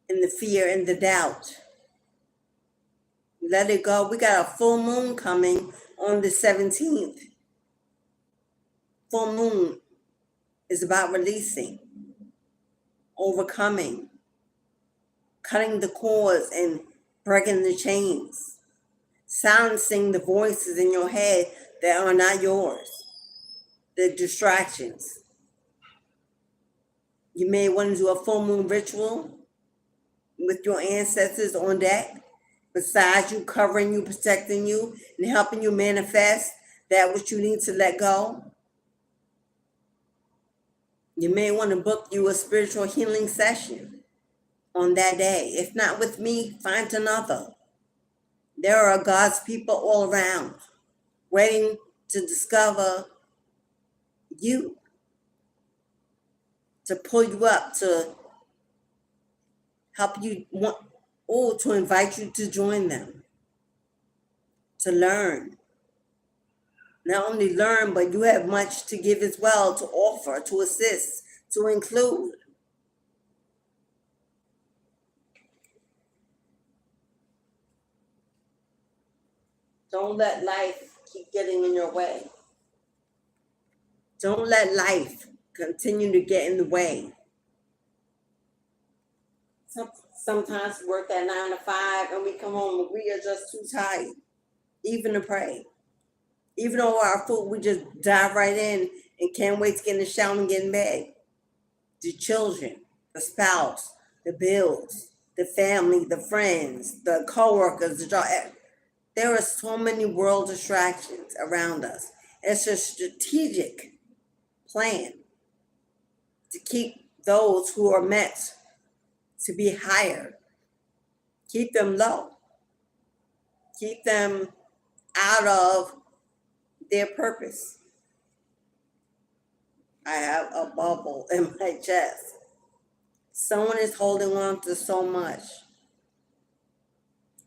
and the fear and the doubt. Let it go. We got a full moon coming on the 17th. Full moon is about releasing, overcoming, cutting the cords and breaking the chains, silencing the voices in your head that are not yours, the distractions. You may want to do a full moon ritual with your ancestors on deck, besides you covering you, protecting you, and helping you manifest that which you need to let go. You may want to book you a spiritual healing session on that day. If not with me, find another. There are God's people all around waiting to discover you, to pull you up, to help you, or to invite you to join them, to learn. Not only learn, but you have much to give as well, to offer, to assist, to include. Don't let life keep getting in your way. Don't let life continue to get in the way. Sometimes we work that 9 to 5 and we come home and we are just too tired, even to pray. Even though our food, we just dive right in and can't wait to get in the shower and get in bed. The children, the spouse, the bills, the family, the friends, the co-workers, the job. There are so many world distractions around us. It's a strategic plan to keep those who are meant to be higher, keep them low, keep them out of their purpose. I have a bubble in my chest. Someone is holding on to so much.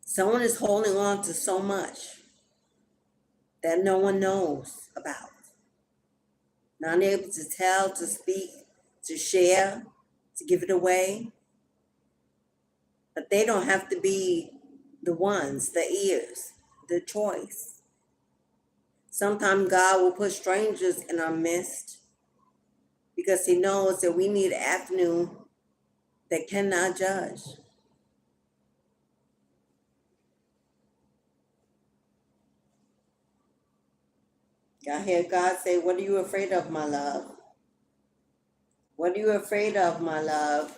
Someone is holding on to so much that no one knows about. Not able to tell, to speak, to share, to give it away. But they don't have to be the ones, the ears, the choice. Sometimes God will put strangers in our midst because he knows that we need an avenue that cannot judge. I hear God say, what are you afraid of, my love? What are you afraid of, my love?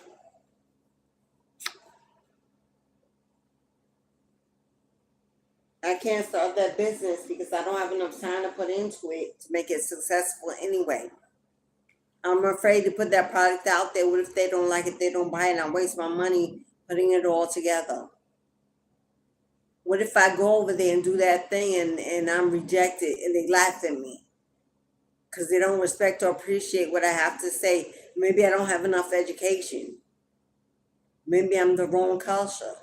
I can't start that business because I don't have enough time to put into it to make it successful anyway. I'm afraid to put that product out there. What if they don't like it, they don't buy it, and I waste my money putting it all together? What if I go over there and do that thing and I'm rejected and they laugh at me because they don't respect or appreciate what I have to say? Maybe I don't have enough education. Maybe I'm the wrong culture.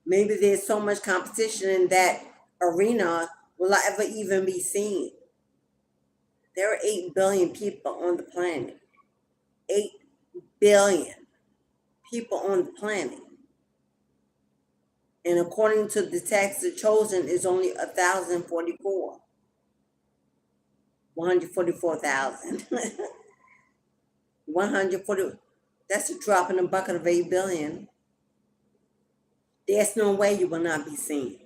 Maybe there's so much competition in that arena, will I ever even be seen? There are 8 billion people on the planet. 8 billion people on the planet. And according to the text, the chosen is only 1,044. 144,000. 140. That's a drop in a bucket of 8 billion. There's no way you will not be seen.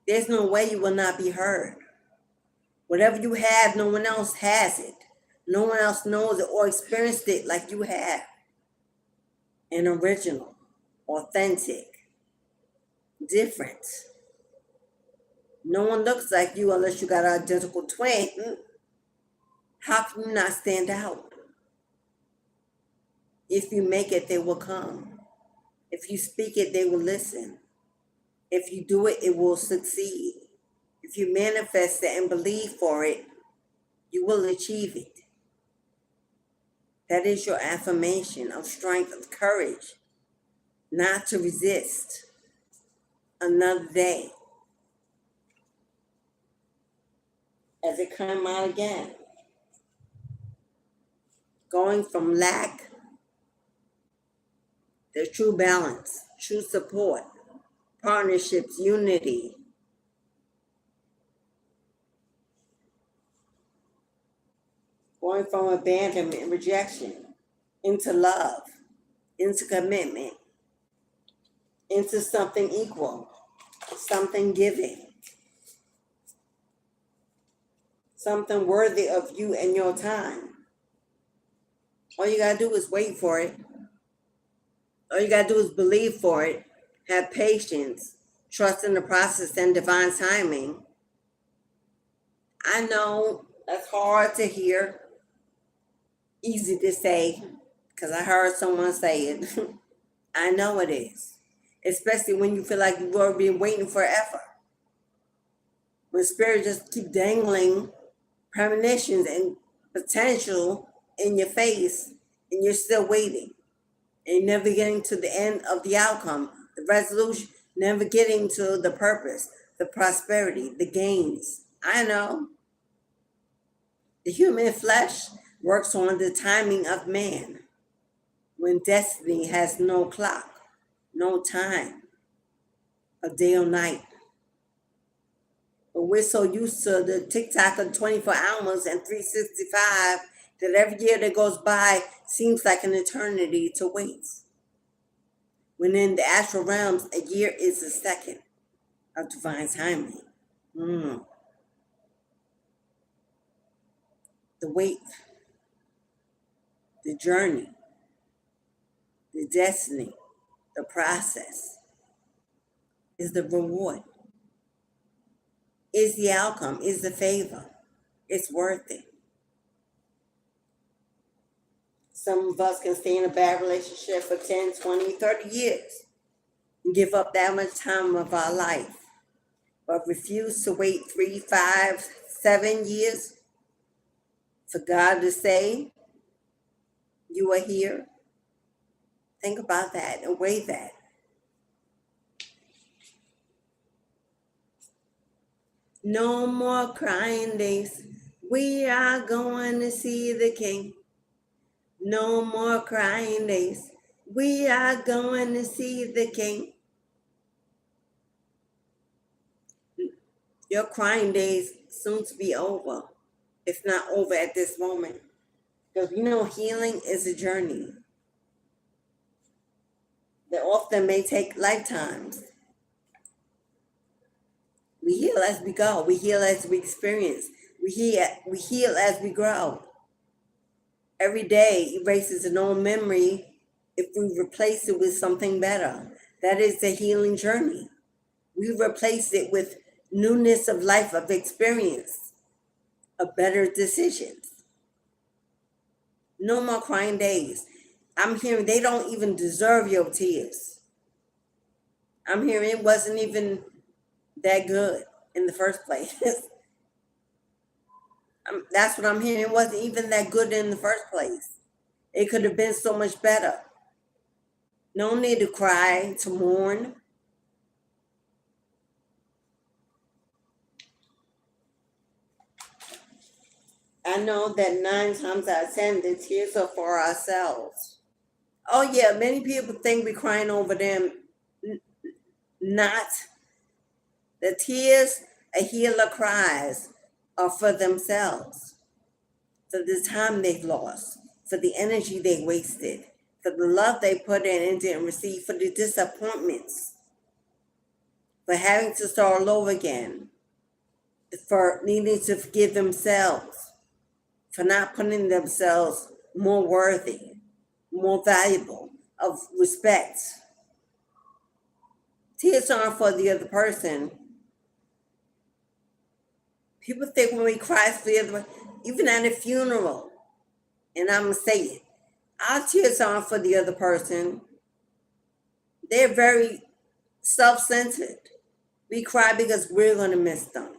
There's no way you will not be heard. Whatever you have, no one else has it. No one else knows it or experienced it like you have. An original, authentic, different. No one looks like you unless you got an identical twin. How can you not stand out? If you make it, they will come. If you speak it, they will listen. If you do it, it will succeed. If you manifest it and believe for it, you will achieve it. That is your affirmation of strength, of courage, not to resist another day. As it comes out again, going from lack to true balance, true support, partnerships, unity. Going from abandonment and rejection into love, into commitment, into something equal, something giving, something worthy of you and your time. All you gotta do is wait for it. All you gotta do is believe for it, have patience, trust in the process and divine timing. I know that's hard to hear, easy to say, because I heard someone say it. I know it is, especially when you feel like you've already been waiting forever. When spirit just keep dangling premonitions and potential in your face, and you're still waiting, and you're never getting to the end of the outcome, the resolution, never getting to the purpose, the prosperity, the gains. I know. The human flesh works on the timing of man, when destiny has no clock, no time, a day or night. But we're so used to the TikTok of 24 hours and 365 that every year that goes by seems like an eternity to wait. When in the astral realms, a year is a second of divine timing. The wait, the journey, the destiny, the process is the reward, is the outcome, is the favor. It's worth it. Some of us can stay in a bad relationship for 10, 20, 30 years and give up that much time of our life, but refuse to wait 3, 5, 7 years for God to say, you are here. Think about that and weigh that. No more crying days. We are going to see the King. No more crying days. We are going to see the King. Your crying days soon to be over, if not over at this moment. Because healing is a journey that often may take lifetimes. We heal as we go. We heal as we experience. We heal as we grow. Every day erases an old memory if we replace it with something better. That is the healing journey. We replace it with newness of life, of experience, of better decisions. No more crying days. I'm hearing they don't even deserve your tears. I'm hearing it wasn't even that good in the first place. That's what I'm hearing. It wasn't even that good in the first place. It could have been so much better. No need to cry, to mourn. I know that 9 times out of 10, the tears are for ourselves. Oh yeah, many people think we're crying over them. Not. The tears a healer cries are for themselves, for the time they've lost, for the energy they wasted, for the love they put in and didn't receive, for the disappointments, for having to start all over again, for needing to forgive themselves, for not putting themselves more worthy, more valuable, of respect. Tears aren't for the other person. People think when we cry for the other, even at a funeral, and I'm going to say it, our tears aren't for the other person. They're very self-centered. We cry because we're going to miss them.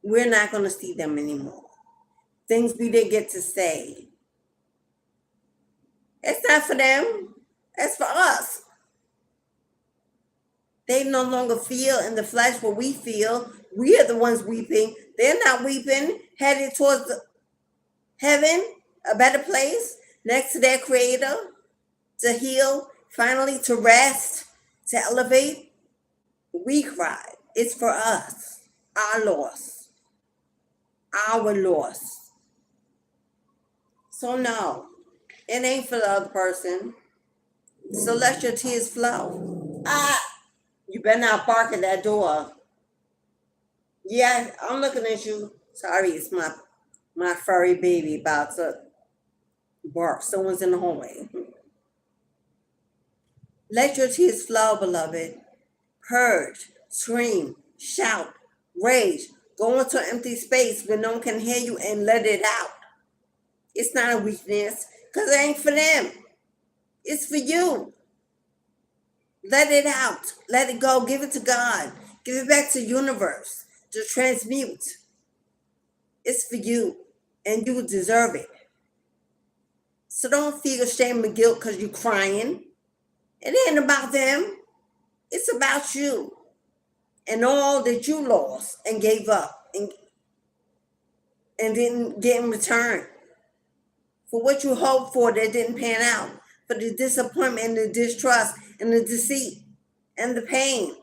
We're not going to see them anymore. Things we didn't get to say. It's not for them. It's for us. They no longer feel in the flesh what we feel. We are the ones weeping. They're not weeping, headed towards heaven, a better place, next to their creator, to heal, finally to rest, to elevate. We cry. It's for us, our loss, our loss. So no, it ain't for the other person. So let your tears flow. You better not bark at that door. Yeah, I'm looking at you. Sorry, it's my furry baby about to bark. Someone's in the hallway. Let your tears flow, beloved. Purge, scream, shout, rage. Go into an empty space where no one can hear you and let it out. It's not a weakness, because it ain't for them. It's for you. Let it out. Let it go. Give it to God. Give it back to the universe to transmute. It's for you, and you deserve it. So don't feel shame and guilt because you're crying. It ain't about them. It's about you and all that you lost and gave up and didn't get in return for what you hoped for that didn't pan out, for the disappointment and the distrust and the deceit and the pain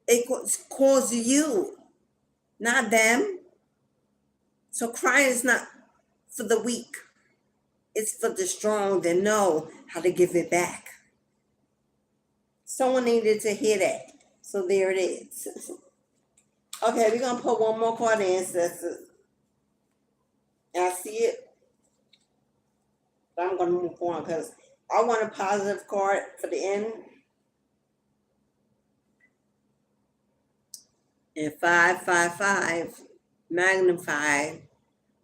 it caused you. not them. So crying is not for the weak. It's for the strong that know how to give it back. Someone needed to hear that. So there it is. Okay, we're going to put one more card in, Ancestors. I see it. But I'm going to move on because I want a positive card for the end. And 555, magnified,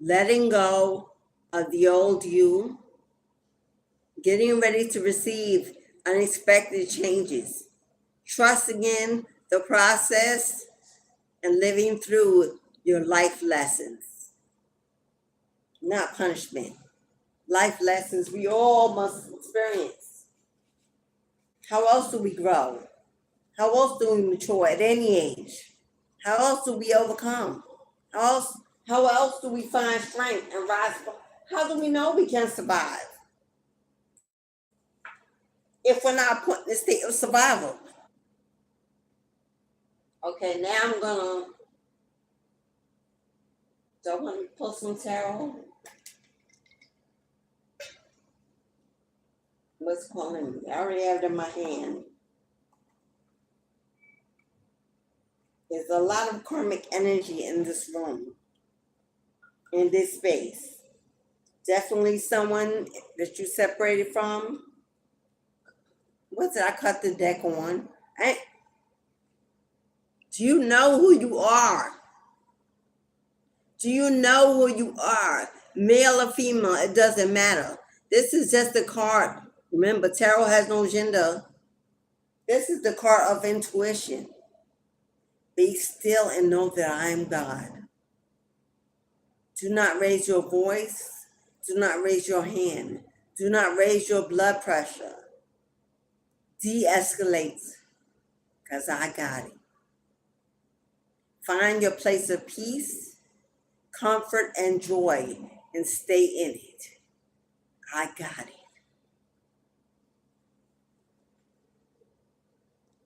letting go of the old you, getting ready to receive unexpected changes, trusting in the process, and living through your life lessons. Not punishment. Life lessons we all must experience. How else do we grow? How else do we mature at any age? How else do we overcome? How else do we find strength and rise? How do we know we can survive if we're not put in a state of survival? Okay, now I'm gonna. Do I want to pull some tarot? What's calling me? I already have it in my hand. There's a lot of karmic energy in this room, in this space. Definitely someone that you separated from. What did I cut the deck on? Do you know who you are? Do you know who you are? Male or female, it doesn't matter. This is just a card. Remember, tarot has no gender. This is the card of intuition. Be still and know that I am God. Do not raise your voice. Do not raise your hand. Do not raise your blood pressure. De-escalate, because I got it. Find your place of peace, comfort, and joy, and stay in it. I got it.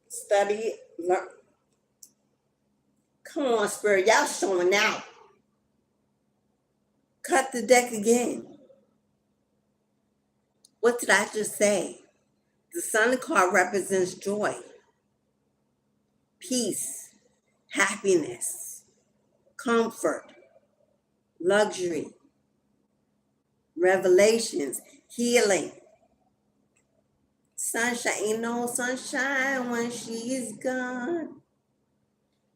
Study, learn. Come on, Spirit, y'all showing out. Cut the deck again. What did I just say? The Sun card represents joy, peace, happiness, comfort, luxury, revelations, healing. Sunshine, ain't no sunshine when she's gone.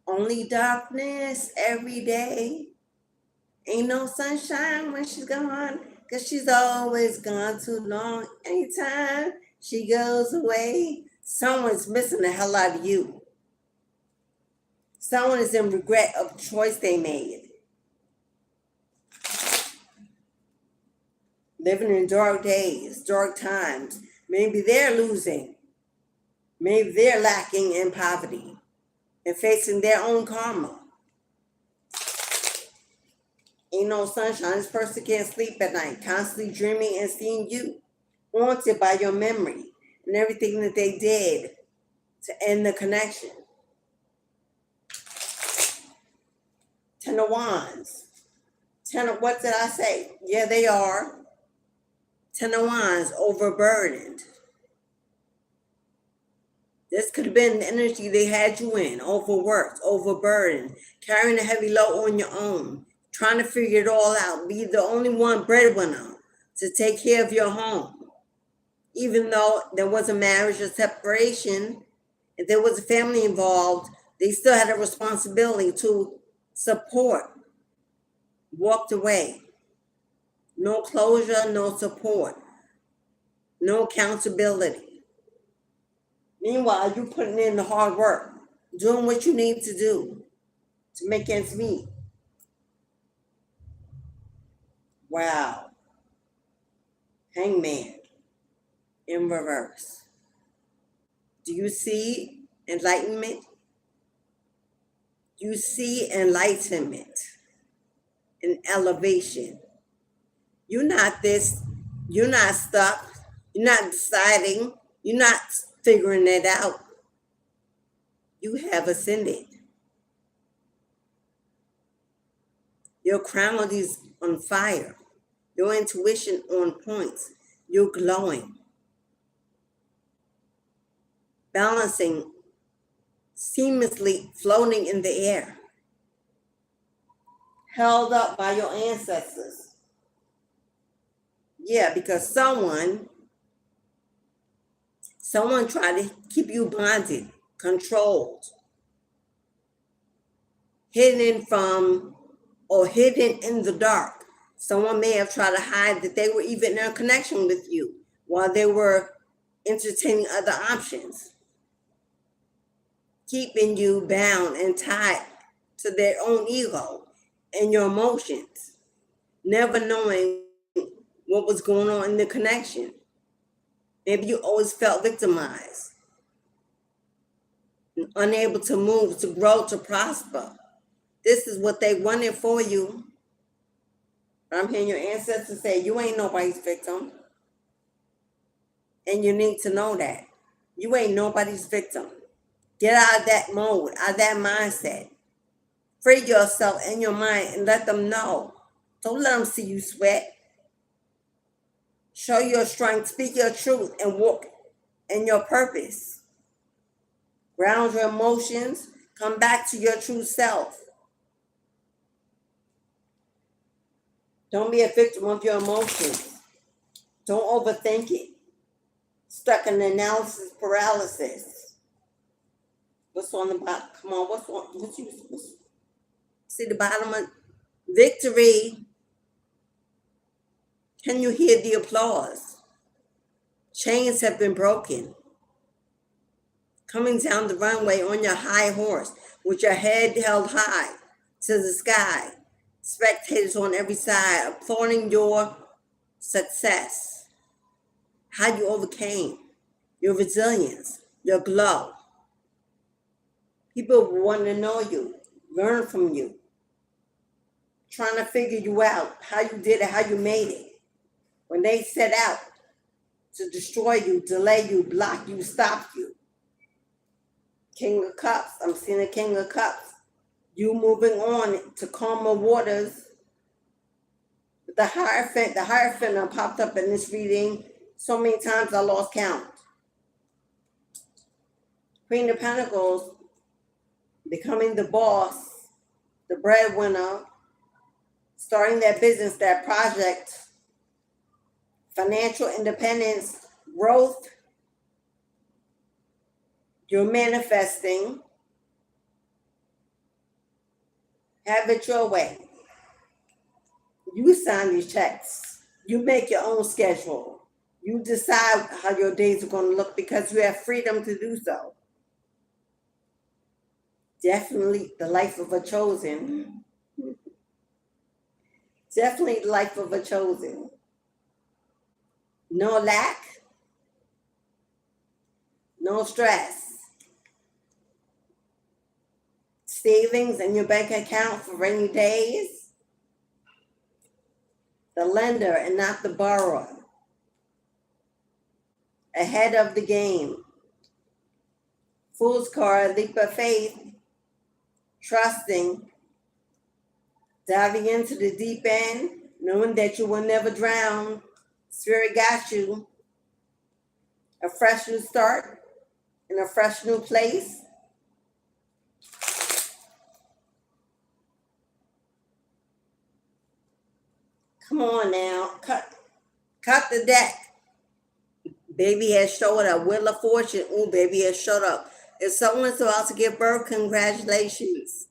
Only darkness every day. Ain't no sunshine when she's gone, 'cause she's always gone too long. Anytime she goes away, someone's missing the hell out of you. Someone is in regret of the choice they made. Living in dark days, dark times. Maybe they're losing. Maybe they're lacking in poverty and facing their own karma. Ain't no sunshine. This person can't sleep at night, constantly dreaming and seeing you, haunted by your memory and everything that they did to end the connection. Ten of Wands. What did I say? Yeah, they are. Ten of Wands, overburdened. This could have been the energy they had you in, overworked, overburdened, carrying a heavy load on your own, trying to figure it all out, be the only one breadwinner to take care of your home. Even though there was a marriage or separation, if there was a family involved, they still had a responsibility to support. Walked away. No closure, no support, no accountability. Meanwhile, you putting in the hard work, doing what you need to do to make ends meet. Wow. Hangman in reverse. Do you see enlightenment? You see enlightenment and elevation. You're not this, you're not stuck, you're not deciding, you're not figuring it out. You have ascended. Your crown is on fire. Your intuition on point. You're glowing. Balancing, seamlessly floating in the air. Held up by your ancestors. Yeah, because someone tried to keep you bonded, controlled, hidden from, or hidden in the dark. Someone may have tried to hide that they were even in a connection with you while they were entertaining other options, keeping you bound and tied to their own ego and your emotions, never knowing what was going on in the connection. Maybe you always felt victimized, unable to move, to grow, to prosper. This is what they wanted for you. I'm hearing your ancestors say, you ain't nobody's victim. And you need to know that. You ain't nobody's victim. Get out of that mode, out of that mindset. Free yourself and your mind and let them know. Don't let them see you sweat. Show your strength, speak your truth, and walk in your purpose. Ground your emotions. Come back to your true self. Don't be a victim of your emotions. Don't overthink it. Stuck in analysis paralysis. What's on the bottom? Come on, what's see the bottom of victory? Can you hear the applause? Chains have been broken. Coming down the runway on your high horse with your head held high to the sky. Spectators on every side applauding your success. How you overcame, your resilience, your glow. People want to know you, learn from you, trying to figure you out, how you did it, how you made it. When they set out to destroy you, delay you, block you, stop you. King of Cups, I'm seeing a King of Cups. You moving on to calmer waters. The Hierophant popped up in this reading so many times I lost count. Queen of Pentacles, becoming the boss, the breadwinner, starting that business, that project, financial independence, growth. You're manifesting. Have it your way. You sign these checks. You make your own schedule. You decide how your days are going to look because you have freedom to do so. Definitely the life of a chosen. Definitely the life of a chosen. No lack. No stress. Savings in your bank account for rainy days. The lender and not the borrower. Ahead of the game. Fool's card, leap of faith. Trusting. Diving into the deep end. Knowing that you will never drown. Spirit got you. A fresh new start. In a fresh new place. Come on now. Cut the deck. Baby has showed up. Wheel of Fortune. Ooh, baby has showed up. If someone's about to give birth, congratulations.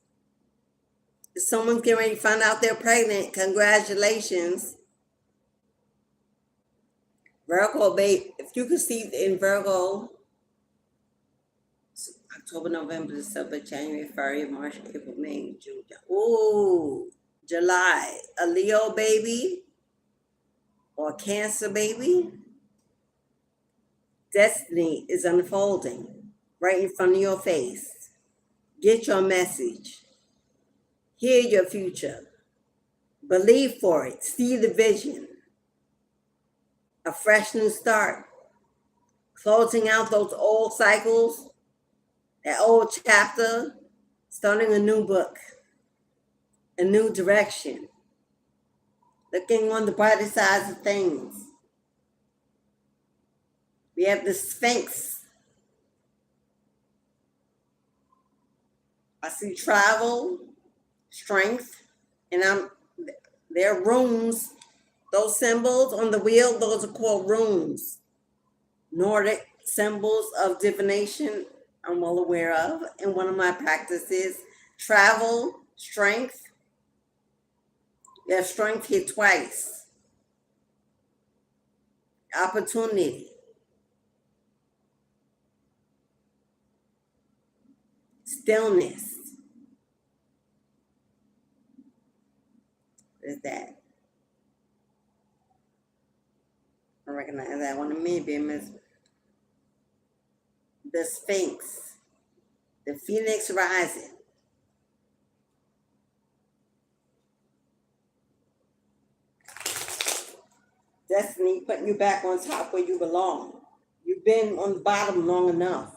If someone's getting ready to find out they're pregnant, congratulations. Virgo, babe, if you could see in Virgo, October, November, December, January, February, March, April, May, June. Ooh, July. A Leo baby or a Cancer baby. Destiny is unfolding right in front of your face. Get your message. Hear your future. Believe for it. See the vision. A fresh new start. Closing out those old cycles, that old chapter, starting a new book. a new direction, looking on the brighter sides of things. We have the Sphinx. I see travel, strength, and there are runes. Those symbols on the wheel, those are called runes. Nordic symbols of divination I'm well aware of. And one of my practices, travel, strength. You have strength here twice. Opportunity. Stillness. There's that. I recognize that one of me being the Sphinx. The Phoenix rising. Destiny putting you back on top where you belong. You've been on the bottom long enough.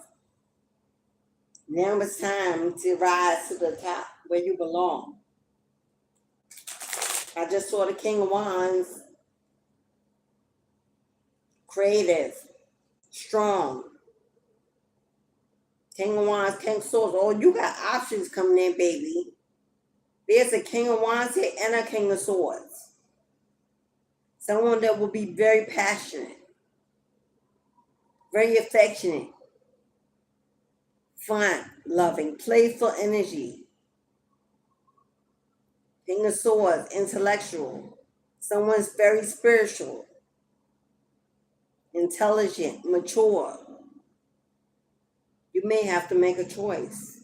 Now it's time to rise to the top where you belong. I just saw the King of Wands. Creative, strong. King of Wands, King of Swords. Oh, you got options coming in, baby. There's a King of Wands here and a King of Swords. Someone that will be very passionate, very affectionate, fun, loving, playful energy. King of Swords, intellectual. Someone's very spiritual, intelligent, mature. You may have to make a choice.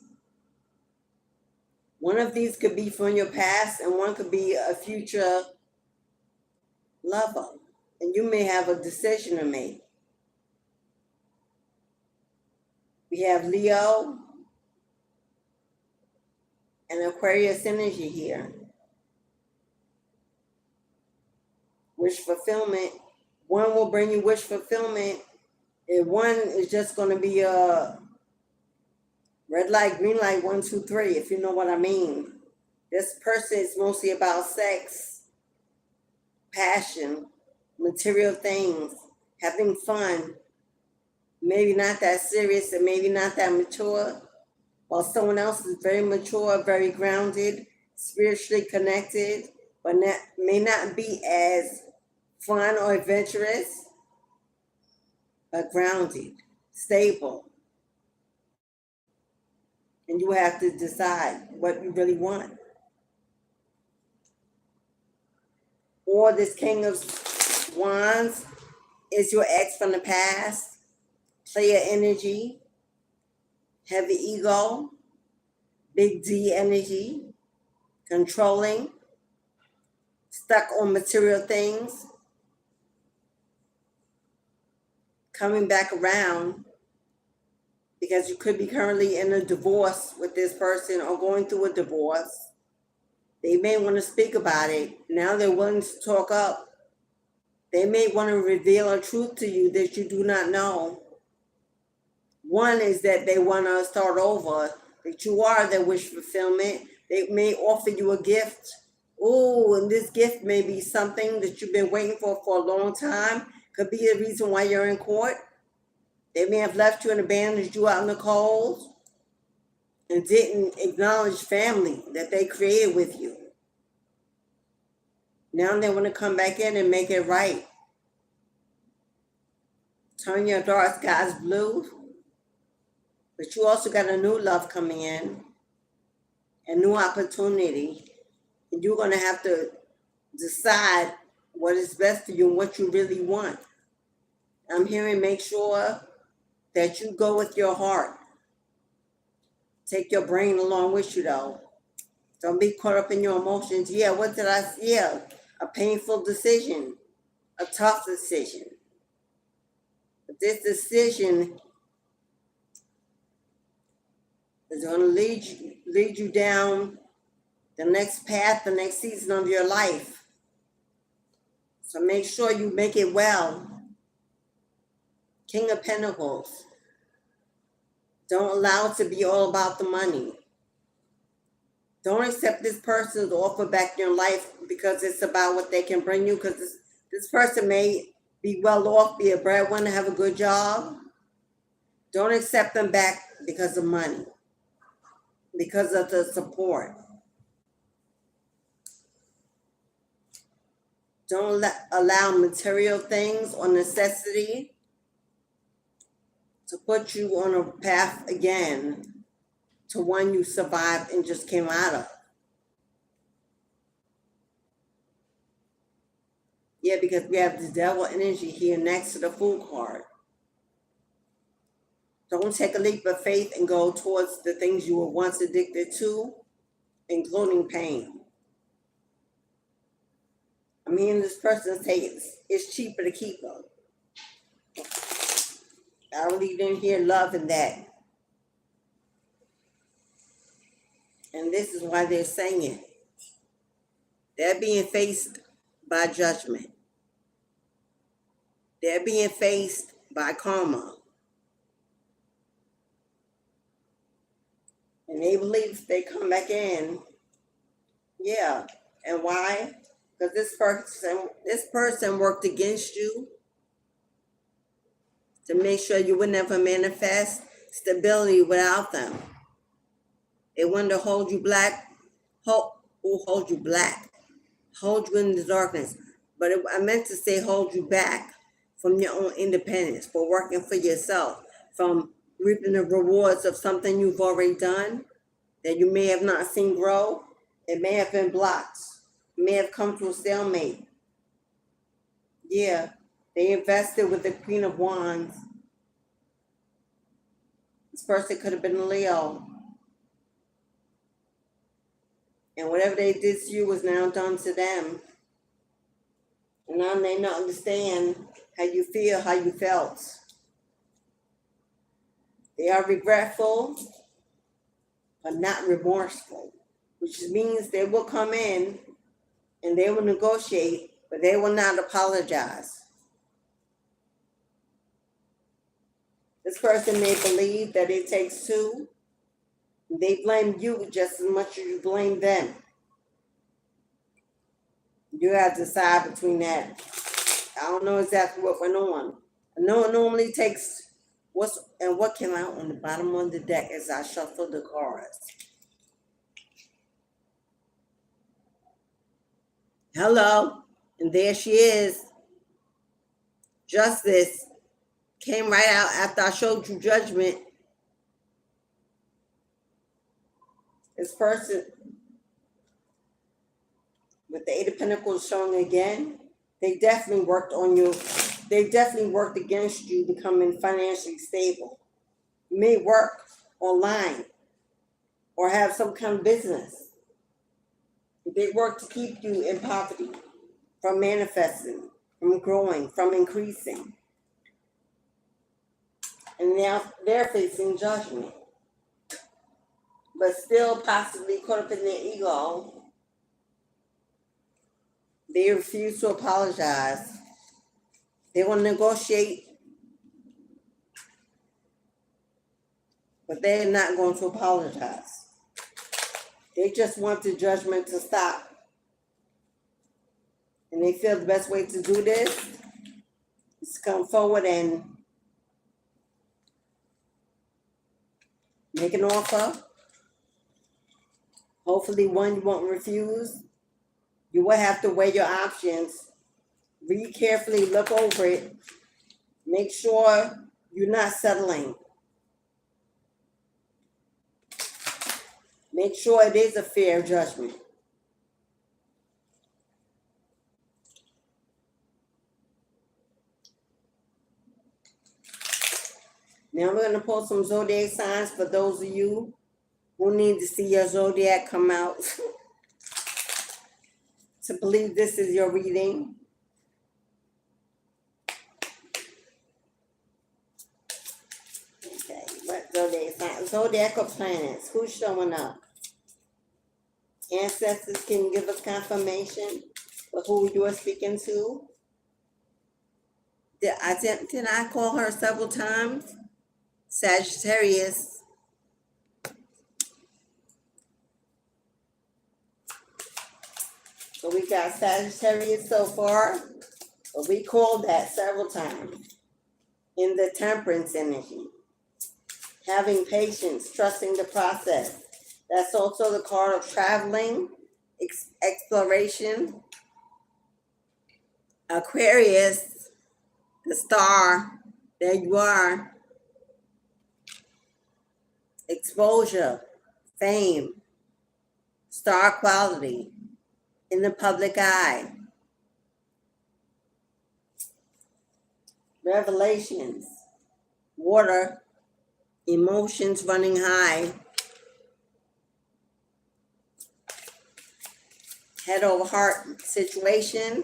One of these could be from your past and one could be a future lover. And you may have a decision to make. We have Leo and Aquarius energy here. Wish fulfillment. One will bring you wish fulfillment. And one is just going to be a red light, green light, 1, 2, 3, if you know what I mean. This person is mostly about sex, passion, material things, having fun. Maybe not that serious and maybe not that mature. While someone else is very mature, very grounded, spiritually connected, but may not be as fun or adventurous, but grounded, stable. And you have to decide what you really want. Or this King of Wands is your ex from the past, player energy, heavy ego, big D energy, controlling, stuck on material things, coming back around because you could be currently in a divorce with this person or going through a divorce. They may want to speak about it. Now they're willing to talk up. They may want to reveal a truth to you that you do not know. One is that they want to start over, that you are their wish fulfillment. They may offer you a gift. Oh, and this gift may be something that you've been waiting for a long time. Could be the reason why you're in court. They may have left you and abandoned you out in the cold and didn't acknowledge family that they created with you. Now they want to come back in and make it right. Turn your dark skies blue. But you also got a new love coming in, a new opportunity. And you're going to have to decide what is best for you and what you really want. I'm hearing make sure that you go with your heart. Take your brain along with you, though. Don't be caught up in your emotions. Yeah, what did I say? Yeah, a painful decision, a tough decision. But this decision is going to lead you down the next path, the next season of your life. So make sure you make it well. King of Pentacles. Don't allow it to be all about the money. Don't accept this person's offer back in your life because it's about what they can bring you, because this person may be well off, be a breadwinner, have a good job. Don't accept them back because of money, because of the support. Don't allow material things or necessity to put you on a path again to one you survived and just came out of. Yeah, because we have the devil energy here next to the Fool card. Don't take a leap of faith and go towards the things you were once addicted to, including pain. I mean, this person says it's cheaper to keep them. I really didn't hear love in that. And this is why they're saying it. They're being faced by judgment. They're being faced by karma. And they believe if they come back in, yeah. And why? Because this person worked against you to make sure you would never manifest stability without them. They wanted to hold you black, hold you black, hold you in the darkness. But I meant to say hold you back from your own independence, for working for yourself, from reaping the rewards of something you've already done that you may have not seen grow. It may have been blocked. It may have come to a stalemate. Yeah, they invested with the Queen of Wands. This person could have been a Leo. And whatever they did to you was now done to them. And now they don't understand how you feel, how you felt. They are regretful, but not remorseful, which means they will come in and they will negotiate, but they will not apologize. This person may believe that it takes two. They blame you just as much as you blame them. You have to decide between that. I don't know exactly what went on. I know it normally takes what came out on the bottom of the deck as I shuffle the cards. Hello, and there she is. Justice came right out after I showed you Judgment. This person with the Eight of Pentacles showing again, they definitely worked on you. They definitely worked against you becoming financially stable. You may work online or have some kind of business. They work to keep you in poverty, from manifesting, from growing, from increasing. And now they're facing judgment, but still possibly caught up in their ego. They refuse to apologize. They want to negotiate, but they're not going to apologize. They just want the judgment to stop. And they feel the best way to do this is to come forward and make an offer. Hopefully one you won't refuse. You will have to weigh your options. Read carefully, look over it. Make sure you're not settling. Make sure it is a fair judgment. Now we're going to pull some zodiac signs for those of you who need to see your zodiac come out to believe this is your reading. Okay, what zodiac signs? Zodiacal planets. Who's showing up? Ancestors, can you give us confirmation of who you are speaking to? Did I call her several times? Sagittarius. So we got Sagittarius so far, but we called that several times. In the temperance energy, having patience, trusting the process. That's also the card of traveling, exploration. Aquarius, the star, there you are. Exposure, fame, star quality, in the public eye. Revelations, water, emotions running high, head over heart situation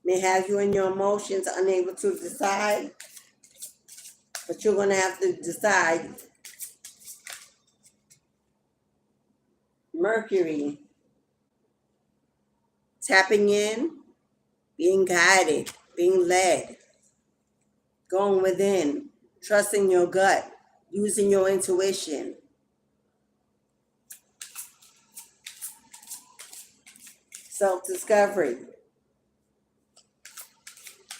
may have you and your emotions unable to decide, but you're going to have to decide. Mercury, tapping in, being guided, being led, going within, trusting your gut, using your intuition. Self-discovery,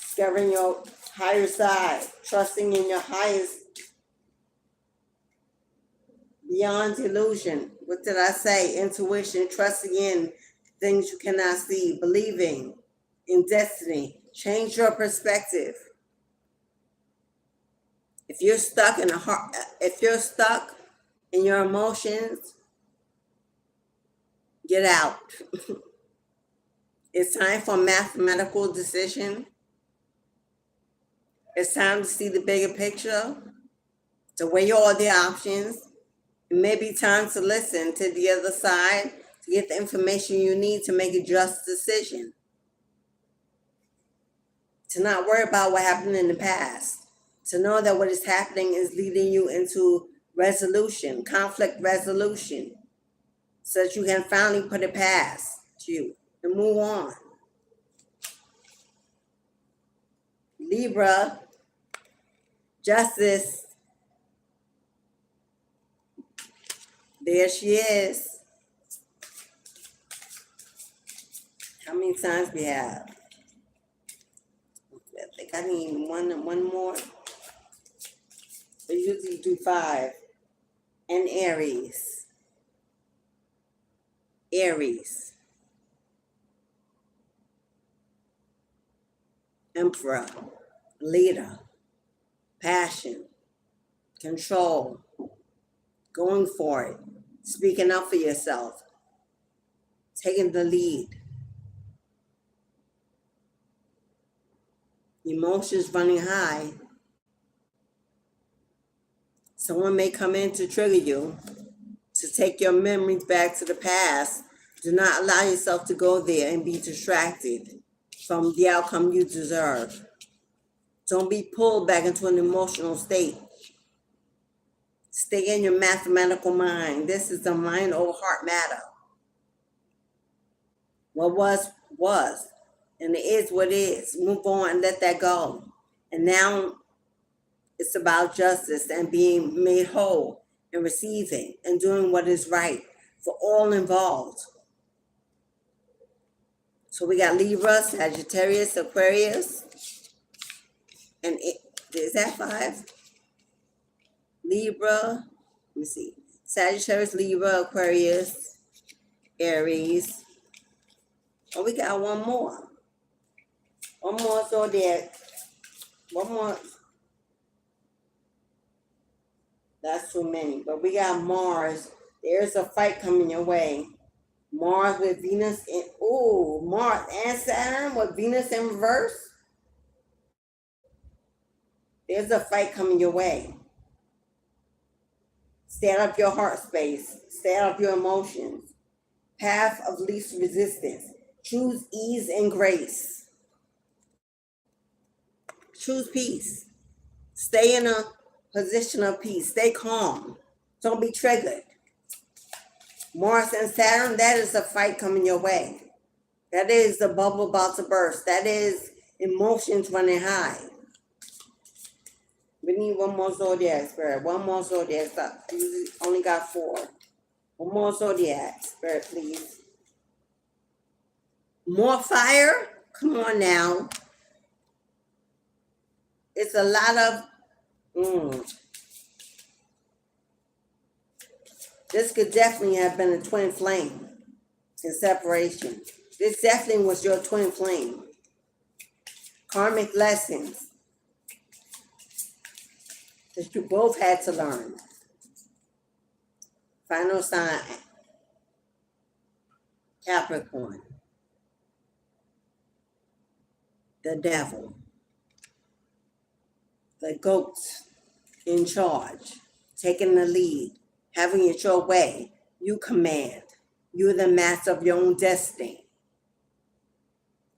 discovering your higher side, trusting in your highest, beyond illusion. What did I say? Intuition, trusting in things you cannot see, believing in destiny. Change your perspective. If you're stuck in your emotions, get out. It's time for a mathematical decision. It's time to see the bigger picture, to weigh all the options. It may be time to listen to the other side to get the information you need to make a just decision. To not worry about what happened in the past. To know that what is happening is leading you into resolution, conflict resolution, so that you can finally put it past you and move on. Libra, justice. There she is. How many signs we have? I think I need one more. We usually do 5. And Aries. Aries. Emperor. Leader. Passion. Control. Going for it. Speaking up for yourself. Taking the lead. Emotions running high. Someone may come in to trigger you, to take your memories back to the past. Do not allow yourself to go there and be distracted from the outcome you deserve. Don't be pulled back into an emotional state. Stay in your mathematical mind. This is a mind over heart matter. What was, and it is what is. Move on and let that go. And now it's about justice and being made whole and receiving and doing what is right for all involved. So we got Libra, Sagittarius, Aquarius, and is that 5? Libra, let me see. Sagittarius, Libra, Aquarius, Aries. Oh, we got one more. One more zodiac. One more. That's too many. But we got Mars. There's a fight coming your way. Mars with Venus in. Ooh, Mars and Saturn with Venus in reverse. There's a fight coming your way. Stay out of your heart space. Stay out of your emotions. Path of least resistance. Choose ease and grace. Choose peace. Stay in a position of peace. Stay calm. Don't be triggered. Mars and Saturn, that is a fight coming your way. That is the bubble about to burst. That is emotions running high. We need one more zodiac spirit. One more zodiac. I only got 4. One more zodiac spirit, please. More fire? Come on now. It's a lot of, this could definitely have been a twin flame in separation. This definitely was your twin flame. Karmic lessons that you both had to learn. Final sign, Capricorn. The devil. The goats in charge. Taking the lead. Having it your way. You command. You're the master of your own destiny.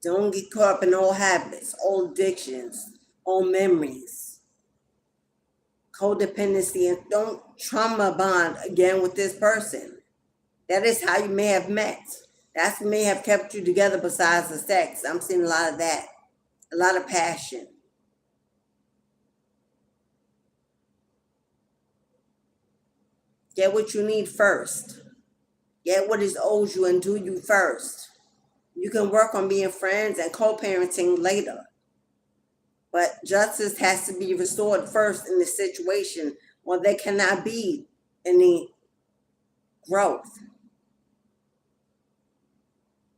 Don't get caught up in old habits, old addictions, old memories, codependency, and don't trauma bond again with this person. That is how you may have met. That may have kept you together besides the sex. I'm seeing a lot of that. A lot of passion. Get what you need first. Get what is owed you and do you first. You can work on being friends and co-parenting later. But justice has to be restored first in the situation, or there cannot be any growth.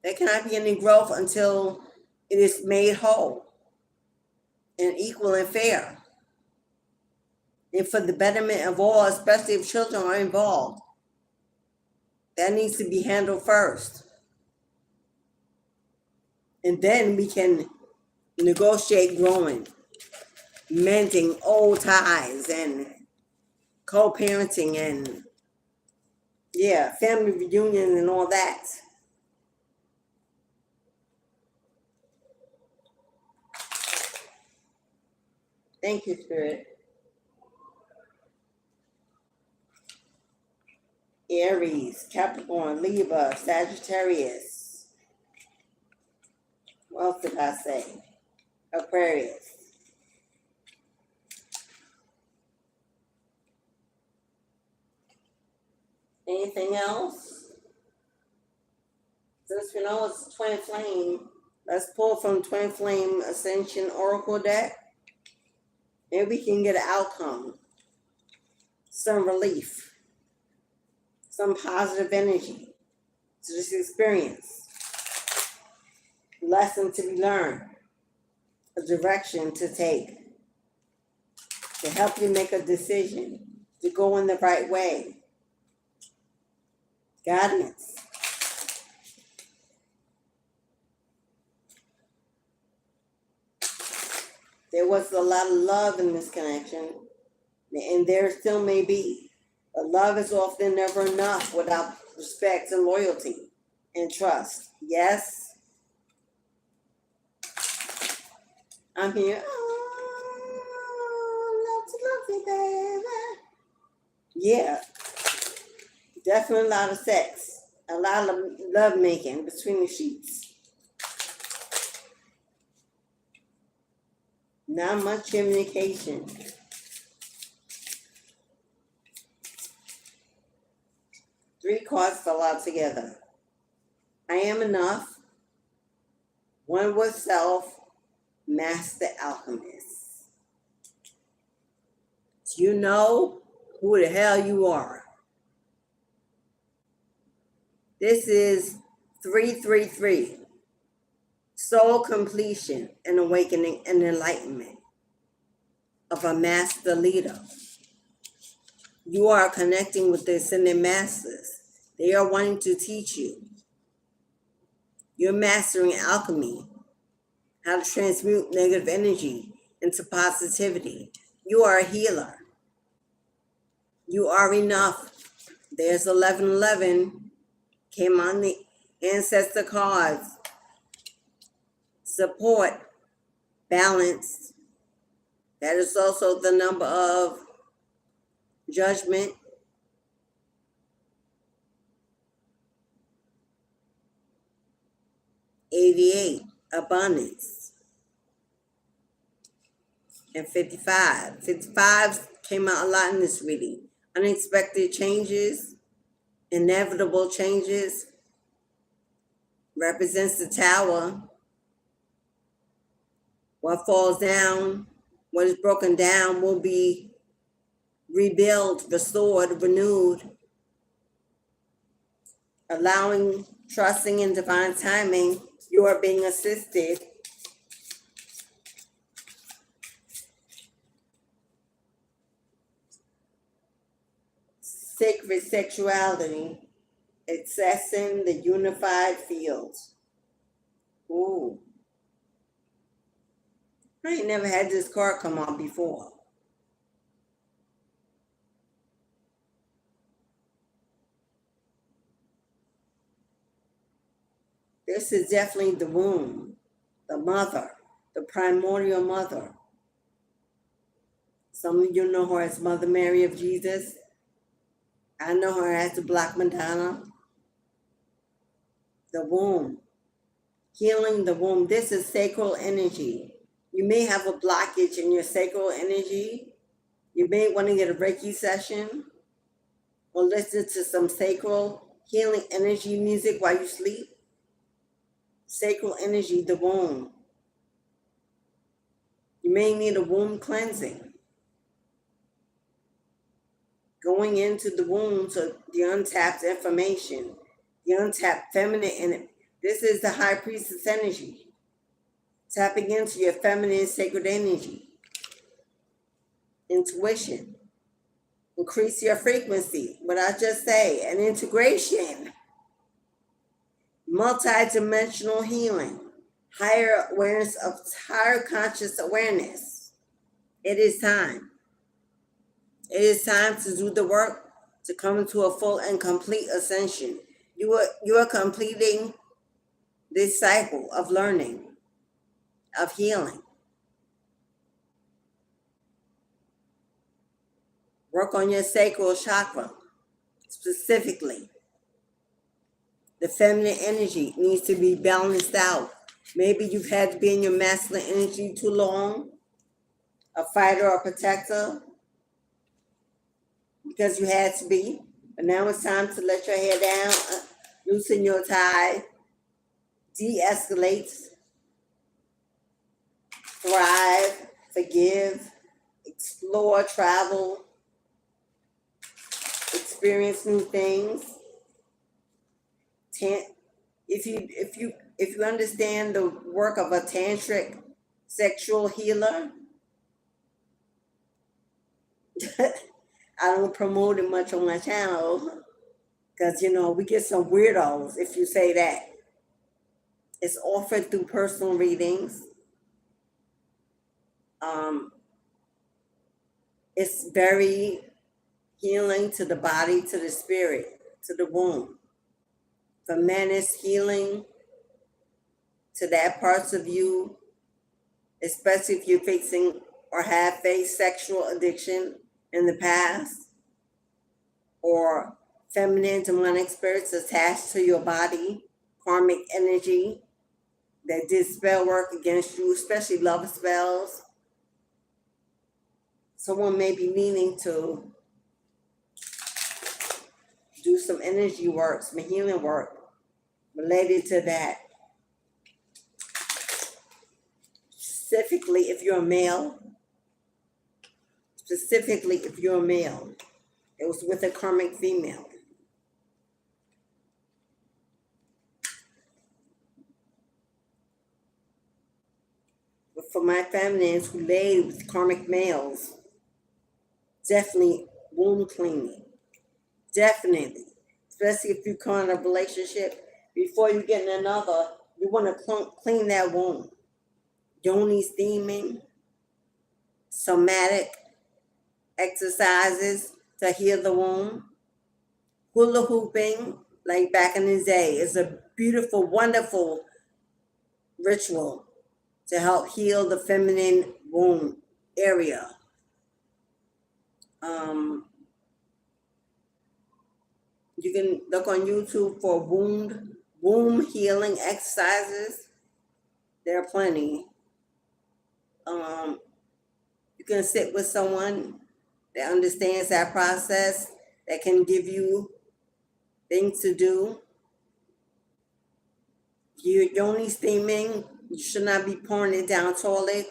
There cannot be any growth until it is made whole and equal and fair. And for the betterment of all, especially if children are involved, that needs to be handled first. And then we can negotiate growing, mending old ties and co-parenting and family reunion and all that. Thank you, Spirit. Aries, Capricorn, Libra, Sagittarius. What else did I say? Aquarius. Anything else? Since we know it's twin flame, let's pull from Twin Flame Ascension Oracle deck. Maybe we can get an outcome, some relief, some positive energy to this experience, lesson to be learned, a direction to take, to help you make a decision, to go in the right way, guidance. There was a lot of love in this connection, and there still may be. But love is often never enough without respect and loyalty and trust. Yes? I'm here. Oh, love you, baby. Yeah. Definitely a lot of sex. A lot of love making between the sheets. Not much communication. Three cards fell out together. I am enough. One with self. Master alchemist. You know who the hell you are. This is 333. Soul completion and awakening and enlightenment of a master leader. You are connecting with the ascended masters. They are wanting to teach you. You're mastering alchemy, how to transmute negative energy into positivity. You are a healer. You are enough. There's 1111. Came on the ancestor cards. Support, balance. That is also the number of judgment. $88, abundance. And 55. 55 came out a lot in this reading. Unexpected changes, inevitable changes. represents the tower. What falls down, what is broken down will be rebuilt, restored, renewed, allowing, trusting in divine timing. You are being assisted. Sacred sexuality, accessing the unified fields. Ooh. I ain't never had this card come out before. This is definitely the womb, the mother, the primordial mother. Some of you know her as Mother Mary of Jesus. I know her as the Black Madonna. The womb, healing the womb. This is sacral energy. You may have a blockage in your sacral energy. You may want to get a Reiki session or listen to some sacral healing energy music while you sleep. Sacral energy, the womb. You may need a womb cleansing. Going into the womb to the untapped information, the untapped feminine energy. This is the high priestess energy. Tapping into your feminine sacred energy. Intuition. Increase your frequency. What I just say, an integration. Multi-dimensional healing. Higher awareness of higher conscious awareness. It is time. It is time to do the work to come into a full and complete ascension. You are completing this cycle of learning, of healing. Work on your sacral chakra, specifically. The feminine energy needs to be balanced out. Maybe you've had to be in your masculine energy too long, a fighter or protector, because you had to be. But now it's time to let your hair down, loosen your tie, de-escalate, thrive, forgive, explore, travel, experience new things. If you understand the work of a tantric sexual healer, I don't promote it much on my channel because, we get some weirdos if you say that. It's offered through personal readings. It's very healing to the body, to the spirit, to the womb. For men, it's healing to that parts of you, especially if you're facing or have faced sexual addiction in the past, or feminine demonic spirits attached to your body, karmic energy that did spell work against you, especially love spells. Someone may be needing to do some energy work, some healing work related to that. Specifically, if you're a male. It was with a karmic female. But for my feminines who laid with karmic males, definitely womb cleaning. Definitely. Especially if you come in a relationship, before you get in another, you want to clean that womb. Yoni steaming, somatic exercises to heal the womb. Hula hooping, like back in the day, is a beautiful, wonderful ritual to help heal the feminine womb area. You can look on YouTube for womb healing exercises. There are plenty. You can sit with someone that understands that process, that can give you things to do. Your yoni steaming, you should not be pouring it down toilet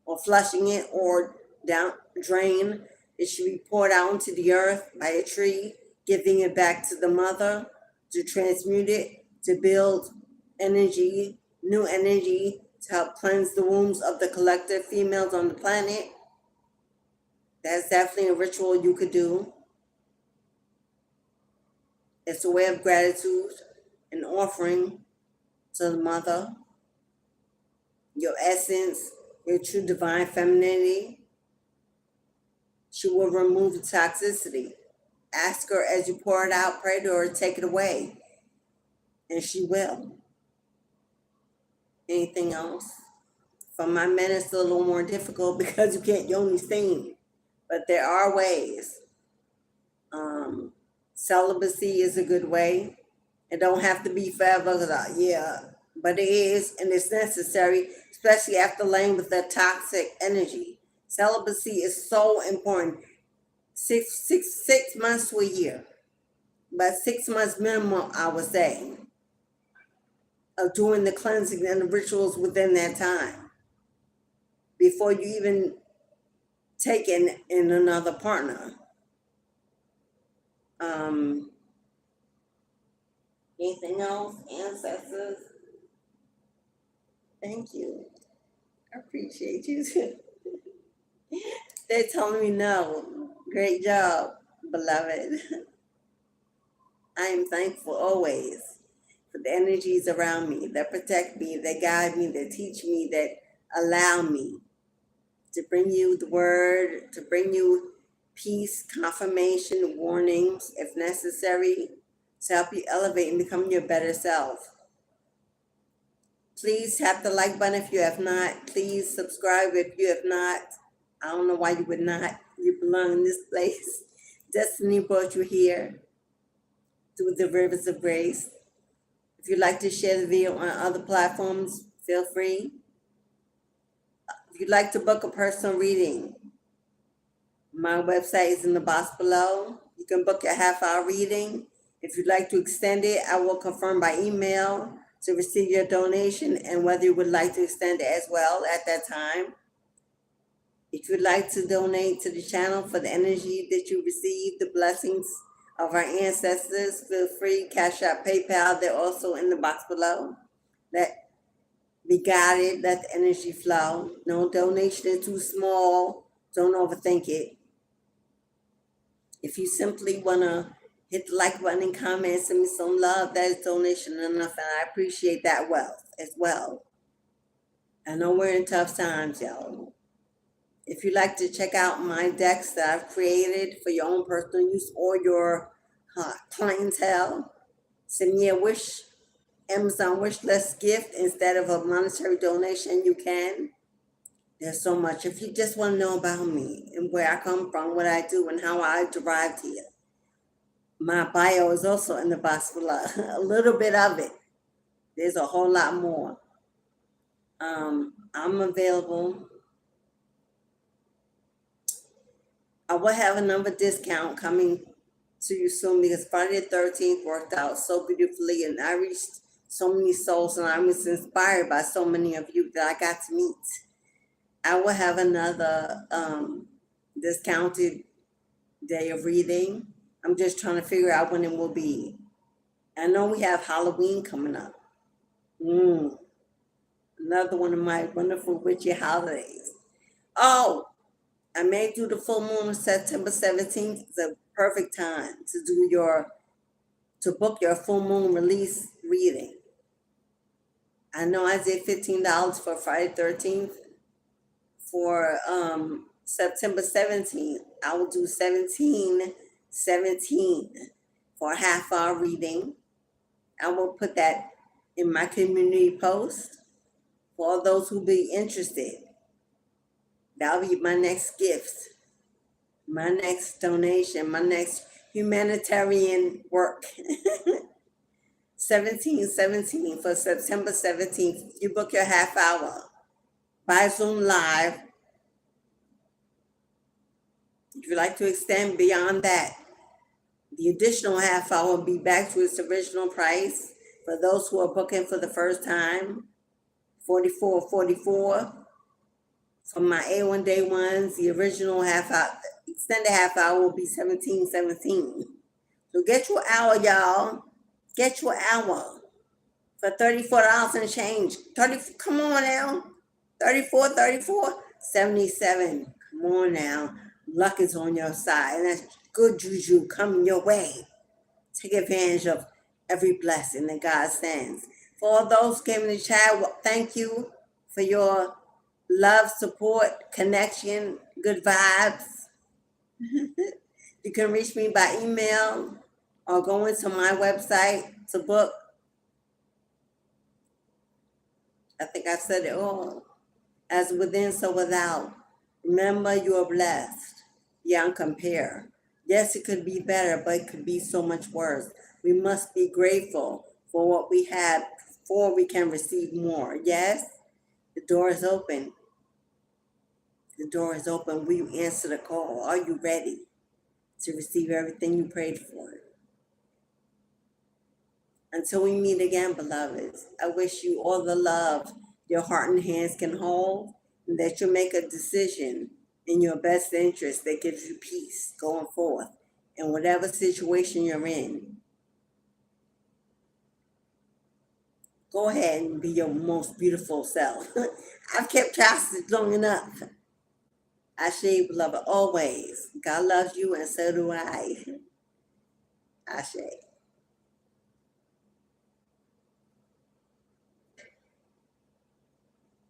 or flushing it or down drain. It should be poured out into the earth by a tree, giving it back to the mother to transmute it, to build energy, new energy, to help cleanse the wombs of the collective females on the planet. That's definitely a ritual you could do. It's a way of gratitude and offering to the mother, your essence, your true divine femininity. She will remove the toxicity. Ask her as you pour it out, pray to her, take it away. And she will. Anything else? For my men, it's a little more difficult because you can't yoni steam. But there are ways. Celibacy is a good way. It don't have to be forever, but it is, and it's necessary, especially after laying with that toxic energy. Celibacy is so important. Six months to a year, but 6 months minimum, I would say, of doing the cleansing and the rituals within that time before you even take in another partner. Anything else, ancestors? Thank you. I appreciate you. They're telling me no. Great job, beloved. I am thankful always for the energies around me that protect me, that guide me, that teach me, that allow me to bring you the word, to bring you peace, confirmation, warnings, if necessary, to help you elevate and become your better self. Please tap the like button if you have not. Please subscribe if you have not. I don't know why you would not. You belong in this place. Destiny brought you here through the rivers of grace. If you'd like to share the video on other platforms, feel free. If you'd like to book a personal reading, my website is in the box below. You can book a half-hour reading. If you'd like to extend it, I will confirm by email to receive your donation and whether you would like to extend it as well at that time. If you'd like to donate to the channel for the energy that you receive, the blessings of our ancestors, feel free. Cashapp, PayPal, they're also in the box below. Let be guided, let the energy flow. No donation is too small. Don't overthink it. If you simply want to hit the like button and comment, send me some love, that is donation enough, and I appreciate that as well. I know we're in tough times, y'all. If you'd like to check out my decks that I've created for your own personal use or your clientele, send me a Amazon wish list gift instead of a monetary donation. You can. There's so much. If you just want to know about me and where I come from, what I do, and how I arrived here, my bio is also in the box below. A little bit of it. There's a whole lot more. I'm available. I will have another discount coming to you soon because Friday the 13th worked out so beautifully, and I reached so many souls, and I was inspired by so many of you that I got to meet. I will have another discounted day of reading. I'm just trying to figure out when it will be. I know we have Halloween coming up. Another one of my wonderful witchy holidays. Oh, I may do the full moon on September 17th. It's a perfect time to book your full moon release reading. I know I did $15 for Friday 13th. For September 17th, I will do $17.17 for a half-hour reading. I will put that in my community post for all those who be interested. That'll be my next gift, my next donation, my next humanitarian work. 1717 for September 17th. You book your half hour by Zoom Live. If you'd like to extend beyond that, the additional half hour will be back to its original price. For those who are booking for the first time, 4444. For my A1 day ones, the original half hour, extended half hour will be 1717. So get your hour, y'all. Get your hour for $34 and change. 30, come on now. 34, 77. Come on now. Luck is on your side, and that's good juju coming your way. Take advantage of every blessing that God sends. For all those who came in the chat, well, thank you for your love, support, connection, good vibes. You can reach me by email or go into my website to book. I think I said it all. As within, so without. Remember, you are blessed beyond compare. Yes, it could be better, but it could be so much worse. We must be grateful for what we have before we can receive more. Yes, the door is open. The door is open. Will you answer the call? Are you ready to receive everything you prayed for? Until we meet again, beloveds, I wish you all the love your heart and hands can hold, and that you make a decision in your best interest that gives you peace going forth in whatever situation you're in. Go ahead and be your most beautiful self. I've kept chastity long enough. Ashe, beloved, always. God loves you, and so do I. Ashe.